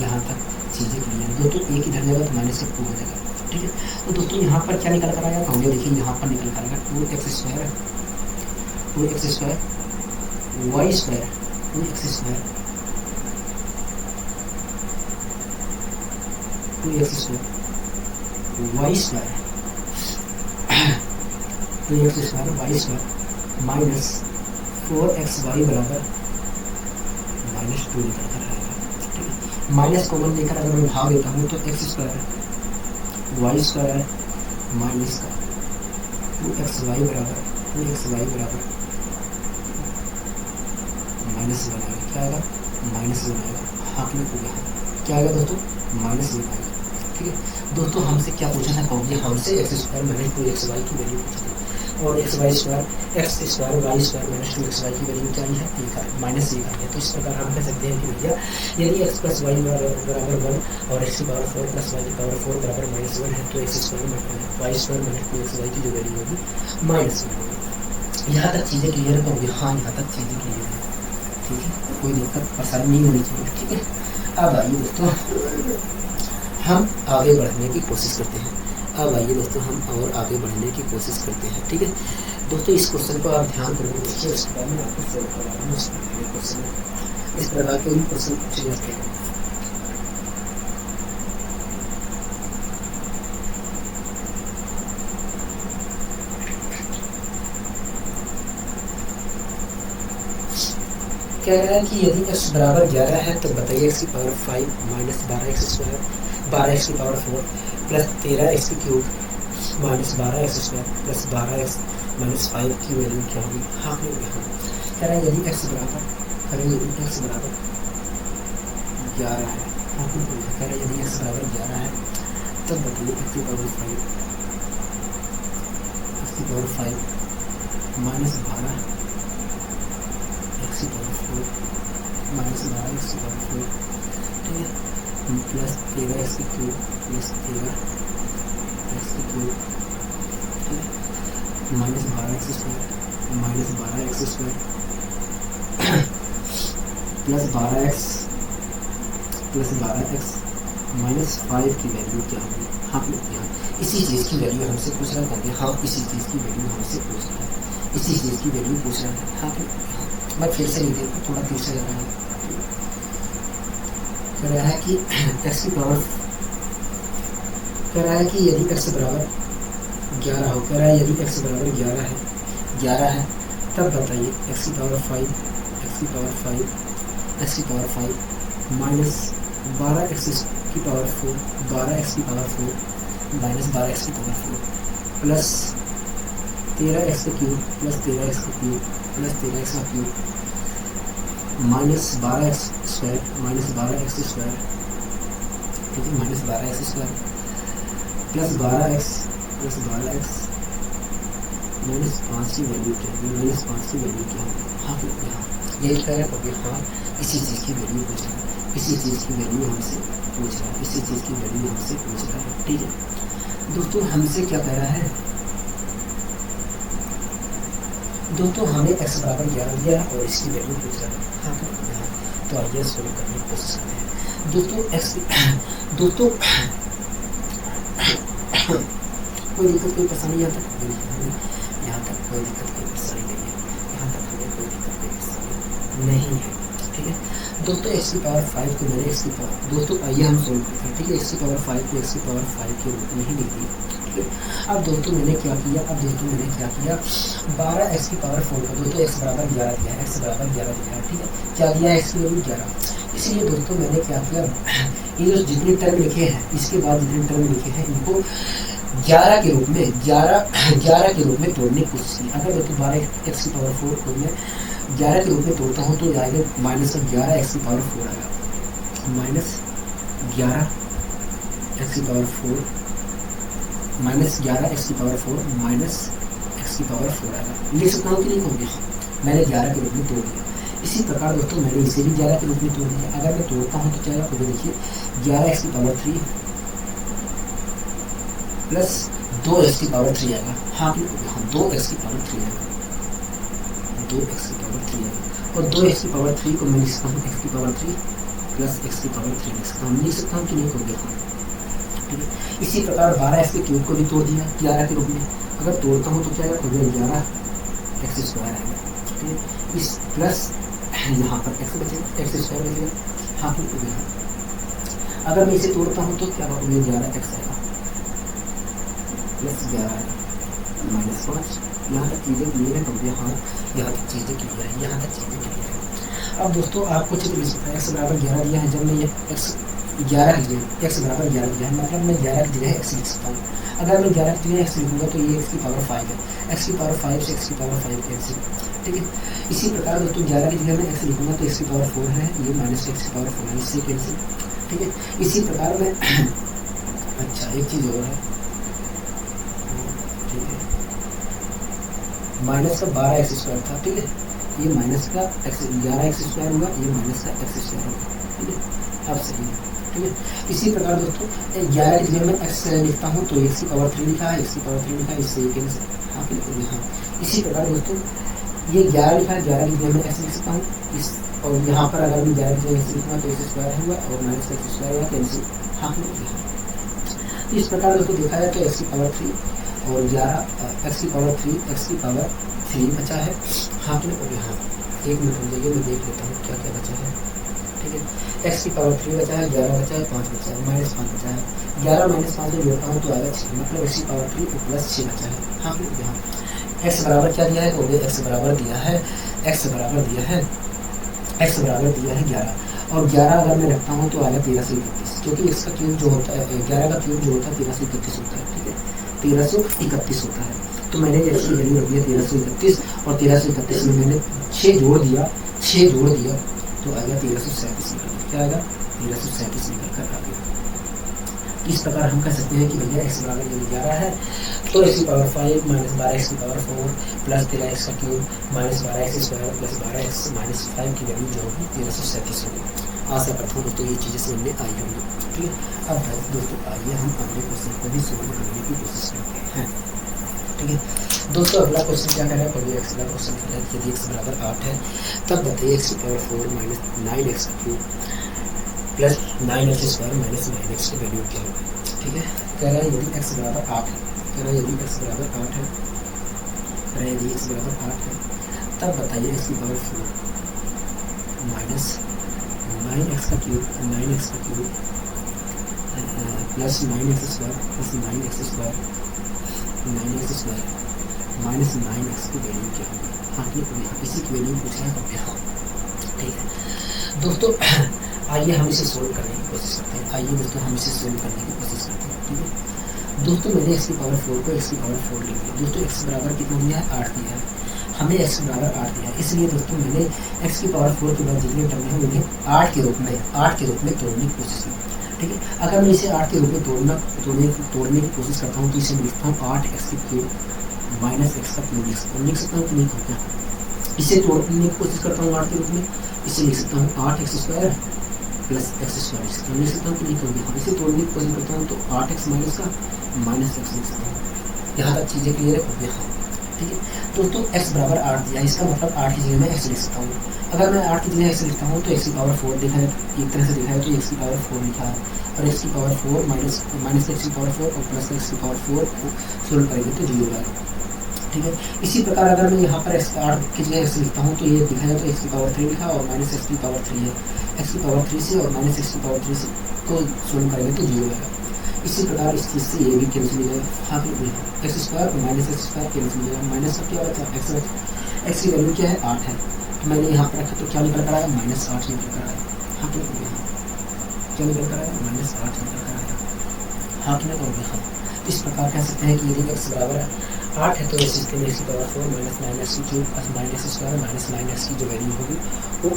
यहाँ तक चीज़ें क्लियर है दोस्तों। एक इधर जाएगा तो माइनस का 2 हो जाएगा, ठीक है। तो दोस्तों यहाँ पर क्या निकल कर आएगा, कहोगे देखिए यहाँ पर निकल कर आएगा 2x square y square 2x square 2x square y square 2x square y square minus 4xy बराबर माइनस 2 निकल कर आएगा, ठीक है। माइनस कॉमन लेकर अगर मैं भाग देता हूँ तो x square y square minus का 2xy बराबर माइनस 1 आएगा, क्या आएगा माइनस 1 आएगा, हाँ क्लिक हो गया, क्या आएगा दोस्तों माइनस 1 आएगा, ठीक है। दोस्तों हमसे क्या पूछा था, कहोगे हमसे एक्स स्क्वायर माइनस 2xy की वैल्यू पूछी थी, और x square y square minus 2xy की वैल्यू क्या आई है, एक है माइनस 1 आई है। तो इस प्रकार हम कह सकते हैं कि भैया यदि x प्लस वाई बराबर 1 और x की पावर 4 प्लस वाई की पावर 4 बराबर माइनस 1 है तो x square y square minus 2xy की जो वैल्यू होगी माइनस 1 होगी। यहाँ तक चीज़ें क्लियर करोगे, हाँ यहाँ तक चीज़ें क्लियर है, ठीक है, कोई दिक्कत परेशानी नहीं होनी चाहिए, ठीक है। अब आइए दोस्तों हम आगे बढ़ने की कोशिश करते हैं, अब आइए दोस्तों हम और आगे बढ़ने की कोशिश करते हैं, ठीक है। दोस्तों इस क्वेश्चन को आप ध्यान करके देखिए, उसके बाद में आपको सॉल्व करवा रहा हूँ क्वेश्चन, इस प्रकार के भी क्वेश्चन पूछे जाते हैं। कह रहा है कि यदि x बराबर 11 है तो बताइए x की power 5 minus 12x square 12x की पावर 4 प्लस 13x की cube minus 12x square plus 12x minus 5 की वैल्यू क्या होगी, हाँ नहीं होगी, हाँ। कह रहा है यदि x बराबर 11 है, हाँ कह रहा है यदि x बराबर 11 है तब बताइए x की पावर 5 माइनस 12 x की पावर 4 माइनस 12 x की पावर 4, ठीक है, प्लस 13x की क्यूब प्लस 13x की क्यूब, ठीक है, minus 12x square minus 12x square plus 12x -5 की वैल्यू क्या होगी। हाँ यहाँ इसी चीज़ की वैल्यू हमसे पूछ रहा है। हाँ इसी चीज़ की वैल्यू हमसे पूछ रहा है, इसी चीज़ की वैल्यू पूछ रहा है। हाँ मैं फिर से लिख देता हूँ, थोड़ा पीछे जा रहा है। कह रहा है कि x की पावर, कह रहा है कि यदि x बराबर 11 हो, कह रहा है यदि x बराबर 11 है तब बताइए x की पावर 5 माइनस 12x की पावर 4 12x की पावर 4 माइनस 12x की पावर 4 प्लस 13x का क्यूब प्लस 13x का क्यूब प्लस 13x का cube minus 12x square minus 12x square, ठीक है, minus 12x square plus 12x minus 5 की वैल्यू क्या है, माइनस 5 की वैल्यू क्या है। हाँ तो यहाँ यही कह रहे हैं, हाँ इसी चीज़ की वैल्यू पूछ रहा है, इसी चीज़ की वैल्यू हमसे पूछ रहा है, इसी चीज़ की वैल्यू हमसे पूछ रहा है। ठीक है दोस्तों, हमसे क्या कह रहा है दोस्तों, हमें x बराबर 11 दिया और इसकी वैल्यू पूछ रहा है। हाँ तो आइए सोल्व करने की कोशिश करते हैं दोस्तों। दोस्तों कोई दिक्कत कोई परेशानी यहाँ तक नहीं है, यहाँ तक कोई दिक्कत कोई परेशानी नहीं है, यहाँ तक हमें कोई दिक्कत कोई परेशानी नहीं है। ठीक है दोस्तों, x की पावर 5 को मैंने x की पावर, दोस्तों आइए हम सोल्व करते हैं। ठीक है, x की पावर 5 को x की पावर 5 के रूप में ही लिख दिया। ठीक है, अब दोस्तों मैंने क्या किया, 12x की पावर 4 का दोस्तों x बराबर 11 दिया है, x बराबर 11 दिया है। ठीक है, क्या दिया है, x की वैल्यू 11। इसलिए दोस्तों मैंने क्या किया, ये जो जितने टर्म लिखे हैं, इसके बाद जितने टर्म लिखे हैं इनको 11 के रूप में 11 के रूप में तोड़ने की कोशिश की। अगर दोस्तों 12x की पावर 4 को मैं 11 के रूप में तोड़ता हूँ तो आएगा माइनस 11x की पावर 4 आएगा, माइनस 11x की पावर 4 माइनस 11x की पावर 4 माइनस x की पावर 4 आएगा। लिख सकता हूँ कि नहीं होंगे, मैंने 11 के रूप में तोड़ दिया। इसी प्रकार दोस्तों मैंने इसे भी 11 के रूप में तोड़ दिया। अगर मैं तोड़ता हूँ तो क्या आएगा, देखिए 11x की पावर 3 प्लस 2x की पावर 3 आएगा। हाँ 2x की पावर 3 आएगा, 2x की पावर 3 आएगा। और 2x की पावर 3 को मैं लिख सकता हूँ x की पावर 3 प्लस x की पावर 3 लिख सकता हूँ, लिख सकता हूँ कि नहीं होंगे। हाँ ठीक है, इसी प्रकार 12x के क्यूब को भी तोड़ दिया 11 के रूप में। अगर तोड़ता हूँ तो क्या आएगा, 11x स्क्वायर आएगा। ठीक है, इस प्लस यहाँ पर x बचेगा, x स्क्वायर बचेगा। हाँ अगर मैं इसे तोड़ता हूँ तो क्या होगा, 11x आएगा प्लस 11 आएगा माइनस 5। यहाँ तक चीज़ें क्लियर है, हाँ यहाँ तक चीज़ें क्लियर है, यहाँ तक चीज़ें क्लियर है। अब दोस्तों आपको चित्र लिख सकता है, x बराबर 11 दिया है। जब मैं ये x बराबर 11 दिया है, मतलब मैं 11 की जगह x लिख सकता हूँ। अगर मैं 11 की जगह x लिखूंगा तो ये x की पावर 5 है, x की पावर 5 से x की पावर 5 कैंसिल। ठीक है, इसी प्रकार दोस्तों 11 की जगह मैं x लिखूंगा तो x की पावर 4 है, ये माइनस x की पावर 4 है, इससे कैंसिल। ठीक है, इसी प्रकार में अच्छा एक चीज़ और है, ठीक है, माइनस का 12x स्क्वायर था। ठीक है, ये माइनस का 11x स्क्वायर हुआ, ये माइनस का x स्क्वायर होगा। ठीक है, अब सही है। ठीक है, इसी प्रकार दोस्तों 11 की जगह में x लिखता हूँ तो x की पावर 3 लिखा है, x की पावर 3 लिखा है, इससे कैंसिल। हाँ इसी प्रकार दोस्तों ये 11 लिखा है, 11 की जगह में x लिख सकता हूँ इस, और यहाँ पर अगर मैं 11 की जगह x लिखूँगा तो x स्क्वायर हुआ और माइनस का x स्क्वायर हुआ, कैंसिल। हाँ तो इस प्रकार दोस्तों देखा जाए तो x की पावर 3 और 11 x की पावर 3 बचा है। हाँ तो यहाँ एक मिनट रुकिए, मैं देख लेता हूँ क्या क्या बचा है। ठीक है, x की पावर 3 बचा है, 11 बचा है, 5 बचा है, माइनस 5 बचा है। 11 माइनस 5 में जोड़ता हूँ तो आएगा 6, मतलब x की पावर 3 प्लस 6 बचा है। हाँ यहाँ x बराबर क्या दिया है, तो x बराबर दिया है 11 और 11 अगर मैं रखता हूँ तो आएगा 1331, क्योंकि इसका क्यूब जो होता है 11 का क्यूब जो होता है 1331 होता है। ठीक है, 1331 होता है। तो मैंने x की वैल्यू रख दिया 1331 और 1331 में मैंने 6 जोड़ दिया तो आएगा 1337 निकल, क्या आएगा 1337 निकल कर आ गया। इस प्रकार हम कह सकते हैं कि भैया x बराबर यदि 11 है तो x की पावर 5 माइनस 12x की पावर 4 प्लस 13x का cube minus 12x square plus 12x minus 5 की वैल्यू जो होगी 1337 होगी। आशा करता हूँ दोस्तों ये चीज़ें समझ में आई होंगी। ठीक है, अब दोस्तों आइए हम अगले क्वेश्चन को भी सोल्व करने की कोशिश करते हैं। ठीक है दोस्तों, अगला क्वेश्चन क्या कर रहा है, पहले x का क्वेश्चन कर रहा है, यदि x बराबर 8 है तब बताइए x की पावर 4 माइनस 9x का cube plus 9x² minus 9x की वैल्यू क्या होगी। ठीक है, कह रहा है यदि x बराबर 8 है, कह रहा है यदि x बराबर 8 है, कह रहा है यदि x बराबर 8 है, तब बताइए x की पावर 4 माइनस 9x का cube plus 9x² plus 9x² minus 9x की वैल्यू क्या होगी। हाँ, इसी की वैल्यू पूछा है हमने। हाँ, ठीक है दोस्तों, आइए हम इसे सोल्व करने की कोशिश करते हैं। ठीक है दोस्तों, मैंने x की पावर 4 को x की पावर 4 ले लिया। दोस्तों x बराबर कितना दिया है, 8 दिया है, हमें x बराबर 8 दिया है, इसलिए दोस्तों मैंने x की पावर 4 के बाद जितने टर्म है उन्हें 8 के रूप में तोड़ने की कोशिश की। ठीक है, अगर मैं इसे 8 के रूप में तोड़ने की कोशिश करता हूँ तो इसे लिखता हूँ 8x की क्यूब माइनस x का क्यूब लिख सकता हूँ कि नहीं होता। इसे तोड़ने की कोशिश करता हूँ 8 के रूप में, इसे लिख सकता हूँ 8x² प्लस x² लिख सकता हूँ कि नहीं होगी। इसे तोड़ने की कोशिश करता हूँ तो 8x माइनस का माइनस x लिख सकता हूँ। यहाँ तक चीज़ें क्लियर है। ठीक है दोस्तों, x बराबर 8 दिया, इसका मतलब 8 की जगह मैं x लिख सकता हूँ। अगर मैं 8 की जगह x लिखता हूँ तो x की पावर 4 देखा है, एक तरह से देखा है तो x की पावर 4 लिखा है, और x की पावर 4 माइनस x की पावर 4 और प्लस x की पावर 4 को सोल्व करेंगे तो 0 आएगा। ठीक है, इसी प्रकार अगर मैं यहाँ पर x 8 की जगह x लिखता हूँ तो ये दिखा है तो x की पावर 3 लिखा और माइनस x की पावर 3 है, x की पावर 3 से और माइनस x की पावर 3 से को सोल्व करेंगे तो 0 आएगा। इसी प्रकार इस चीज़ से ये भी कैंसिल हो जाएगा। हाँ, x² और माइनस x² कैंसिल हो जाएगा, माइनस का क्या बचा x की वैल्यू क्या है 8 है, तो मैंने यहाँ पर रखा तो क्या निकल कर आया, -8 निकल कर आया। हाँ, क्या निकल कर आया, -8 निकल कर आया। हाँ, क्या निकल गया। इस प्रकार कह सकते हैं कि यदि x बराबर 8 है तो इस स्थिति में x की पावर 4 माइनस 9x की cube plus 9x² minus 9x की जो वैल्यू होगी वो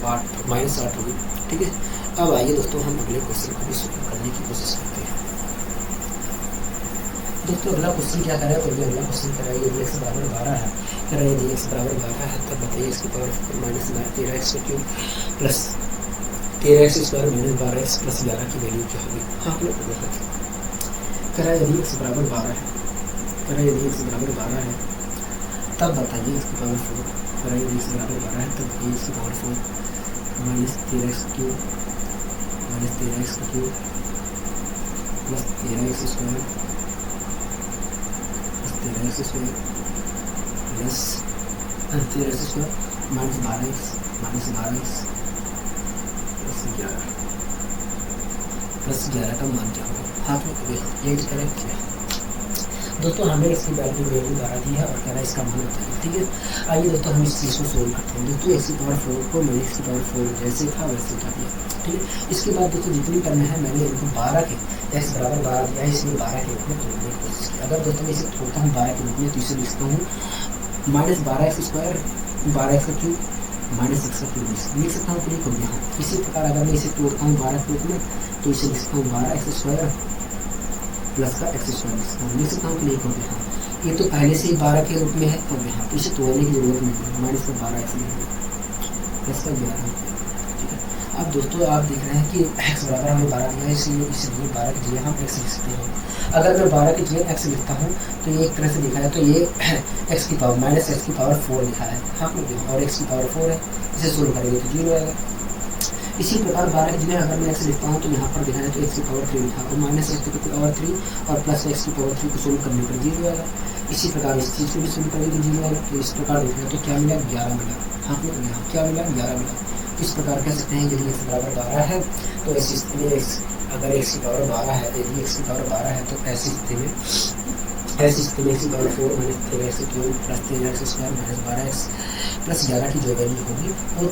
-8 होगी। ठीक है, अब आइए दोस्तों हम अगले क्वेश्चन को भी सोल्व करने की कोशिश करते हैं। दोस्तों अगला क्वेश्चन क्या कर रहा है, तो अगला क्वेश्चन कर रहा है यदि x बराबर 12 है, यदि x बराबर 12 है तब बताइए x की पावर 4 माइनस 13x का cube plus 13x² minus 12x plus 11 की वैल्यू क्या होगी। हाँ, कह रहा है यदि x बराबर 12 है, यदि x बराबर 12 है तब बताइए x की पावर 4, यदि x बराबर 12 है तब बताइए x की power 4 minus 13x cube plus 13x² plus 13x² minus 12x plus 11 का मान क्या होगा। हाथ में ये करेक्ट किया दोस्तों, हमें इसकी वैल्यू 12 दी है और कह रहा है इसका मान बताइए। ठीक है, आइए दोस्तों हम इस चीज़ को सोल्व करते हैं। दोस्तों x की पावर 4 को मैंने x की पावर 4 जैसे था वैसे उठा दिया। ठीक है, इसके बाद दोस्तों जितनी टर्म है मैंने इनको 12 के x बराबर 12 दिया है, इसलिए 12 के रूप में तोड़ने की कोशिश की। अगर दोस्तों मैं इसे तोड़ता हूँ 12 के रूप में तो इसे लिखता हूँ माइनस 12x² 12x का क्यूब माइनस x का क्यूब लिख सकता हूँ। क्लिक हो गया। इसी प्रकार अगर मैं इसे तोड़ता हूँ 12 के रूप में तो इसे लिख सकता हूँ 12x² प्लस का x² लिख सकता हूँ। क्लिक हो गया। ये तो पहले से ही 12 के रूप में है, अब यहाँ तो इसे तोड़ने की जरूरत नहीं है, माइनस का 12x प्लस का 11। ठीक है, अब दोस्तों आप देख रहे हैं कि x बराबर हमें 12 दिया है, इसलिए 12 की जगह हम x लिख सकते हैं। अगर मैं 12 की जगह x लिखता हूँ तो ये एक तरह से देखा है तो ये x की पावर माइनस x की पावर 4 लिखा है। हाँ, और x की पावर 4 है, इसे सोल्व करेंगे तो 0 आएगा। इसी प्रकार 12 की जगह अगर मैं x लिखता हूँ तो यहाँ पर देखा है तो x की पावर 3 लिखा और माइनस x की पावर 3 और प्लस x की पावर 3 को सोल्व करने पर 0 आएगा। इसी प्रकार इस चीज़ को भी सोल्व करेंगे तो 0 आएगा। तो इस प्रकार देखा तो क्या मिला, 11 मिला। हाँ, क्या मिला, 11 मिला। इस प्रकार कह सकते हैं यदि x बराबर 12 है तो ऐसी स्थिति में अगर x की पावर 12 है, यदि x की पावर 12 है तो ऐसी स्थिति में x की power 4 minus 13x cube plus 13x² minus 12x plus 11 की जो वैल्यू होगी वो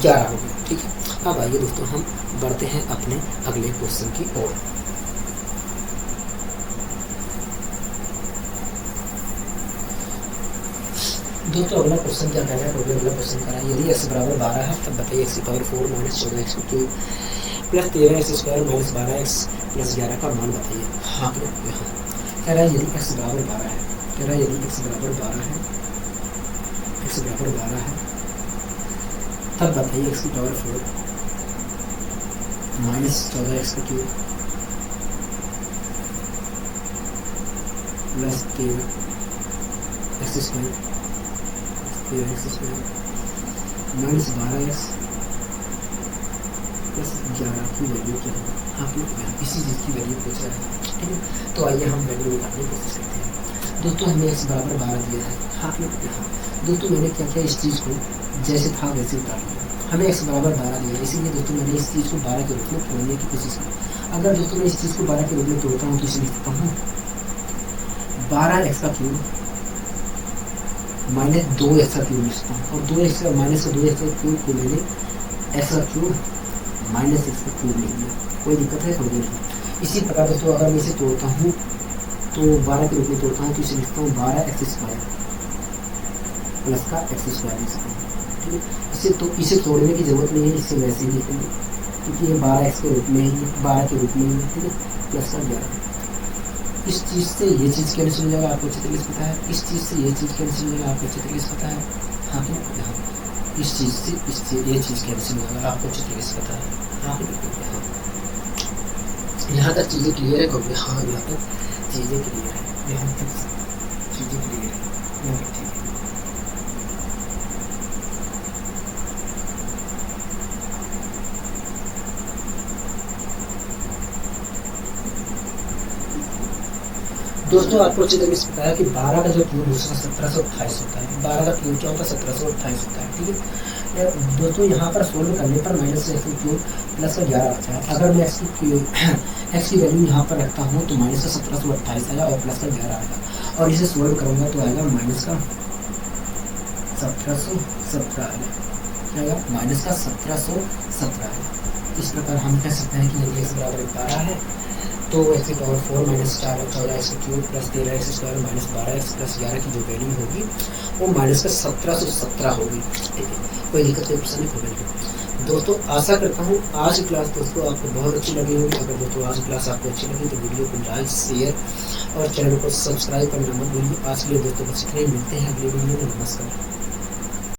11 होगी। ठीक है, अब आइए दोस्तों हम बढ़ते हैं अपने अगले क्वेश्चन की ओर। दोस्तों अगला क्वेश्चन क्या कह रहा है, अगला क्वेश्चन कह रहा है यदि x बराबर 12 है तब बताइए x की power 4 minus 14x cube plus 13x² minus 12x plus 11 का मान बताइए। हाँ, कह रहा है यदि x बराबर 12 है, x बराबर 12 है तब बताइए x की पावर 4 माइनस 14x का cube plus 13x² minus 12x plus 11 की वैल्यू क्या होगा, आप लोग इसी चीज़ की वैल्यू पूछ रहे हैं। ठीक है, तो आइए हम वैल्यू निकालने की कोशिश करते हैं। दोस्तों हमें x बराबर 12 दिया है। आप लोग यहाँ दोस्तों मैंने क्या किया, इस चीज़ को जैसे था वैसे उतार लिया। हमें x बराबर 12 दिया है, इसीलिए दोस्तों मैंने इस चीज़ को 12 के रूप में तोड़ने की कोशिश की। अगर दोस्तों मैं इस चीज़ को 12 के रूप में तोड़ता हूँ तो इसे लिखता हूँ 12x का क्यूब माइनस 2x का क्यूब लिखता हूँ, और 2x का माइनस का 2x का क्यूब को मैंने x का क्यूब माइनस x का क्यूब लिख दिया। कोई दिक्कत है थोड़ी देर। इसी प्रकार दोस्तों अगर मैं इसे तोड़ता हूँ तो 12 के रूप में तोड़ता हूँ तो इसे लिखता हूँ 12x स्क्वायर प्लस का x स्क्वायर लिखता हूँ। ठीक है, इसे तोड़ने की जरूरत नहीं है, इससे वैसे ही लिखेंगे क्योंकि ये 12x के रूप में ही 12 के रूप में ही। ठीक है, प्लस का 11। इस चीज़ से ये चीज़ कैंसिल हो जाएगा, आपको अच्छे तरीके से पता है। इस चीज़ से ये चीज़ कैंसिल हो जाएगा, आपको अच्छे तरीके से पता है। हाँ कि यहाँ इस चीज़ से ये चीज़ कैंसिल हो जाएगा, आपको अच्छे तरीके से पता है। हाँ कि यहाँ तक चीज़ें क्लियर है क्योंकि हाँ यहाँ तक चीज़ें क्लियर है, यहाँ तक चीज़ें क्लियर है, यहाँ तक ठीक है। दोस्तों आपको अच्छी तरीके से पता है कि 12 का जो क्यूब दूसरा 1728 होता है। 12 का क्यूब क्या होता है, 1728 होता है। ठीक है दोस्तों, यहाँ पर सोल्व करने पर माइनस एक्स क्यूब प्लस का 11 आता है। अगर मैं एक्स की वैल्यू यहाँ पर रखता हूँ तो माइनस का 1728 आएगा और प्लस का 11 आएगा, और इसे सोल्व करूँगा तो आएगा माइनस का 1717 आएगा, क्या आएगा, माइनस का 1717 आएगा। इस प्रकार हम कह सकते हैं कि यदि एक्स बराबर 12 है तो x की power 4 minus 4 14x cube plus 13x square minus 12x plus 11 की जो वैल्यू होगी वो माइनस का 1717 होगी। ठीक है, कोई दिक्कत कोई परेशानी होगी। दोस्तों आशा करता हूँ आज की क्लास दोस्तों आपको बहुत अच्छी लगी होगी। अगर दोस्तों आज की क्लास आपको अच्छी लगी तो वीडियो को लाइक शेयर और चैनल को सब्सक्राइब करना मत भूलिए। आज के लिए दोस्तों बस इतना ही, मिलते हैं अगले वीडियो में। नमस्कार।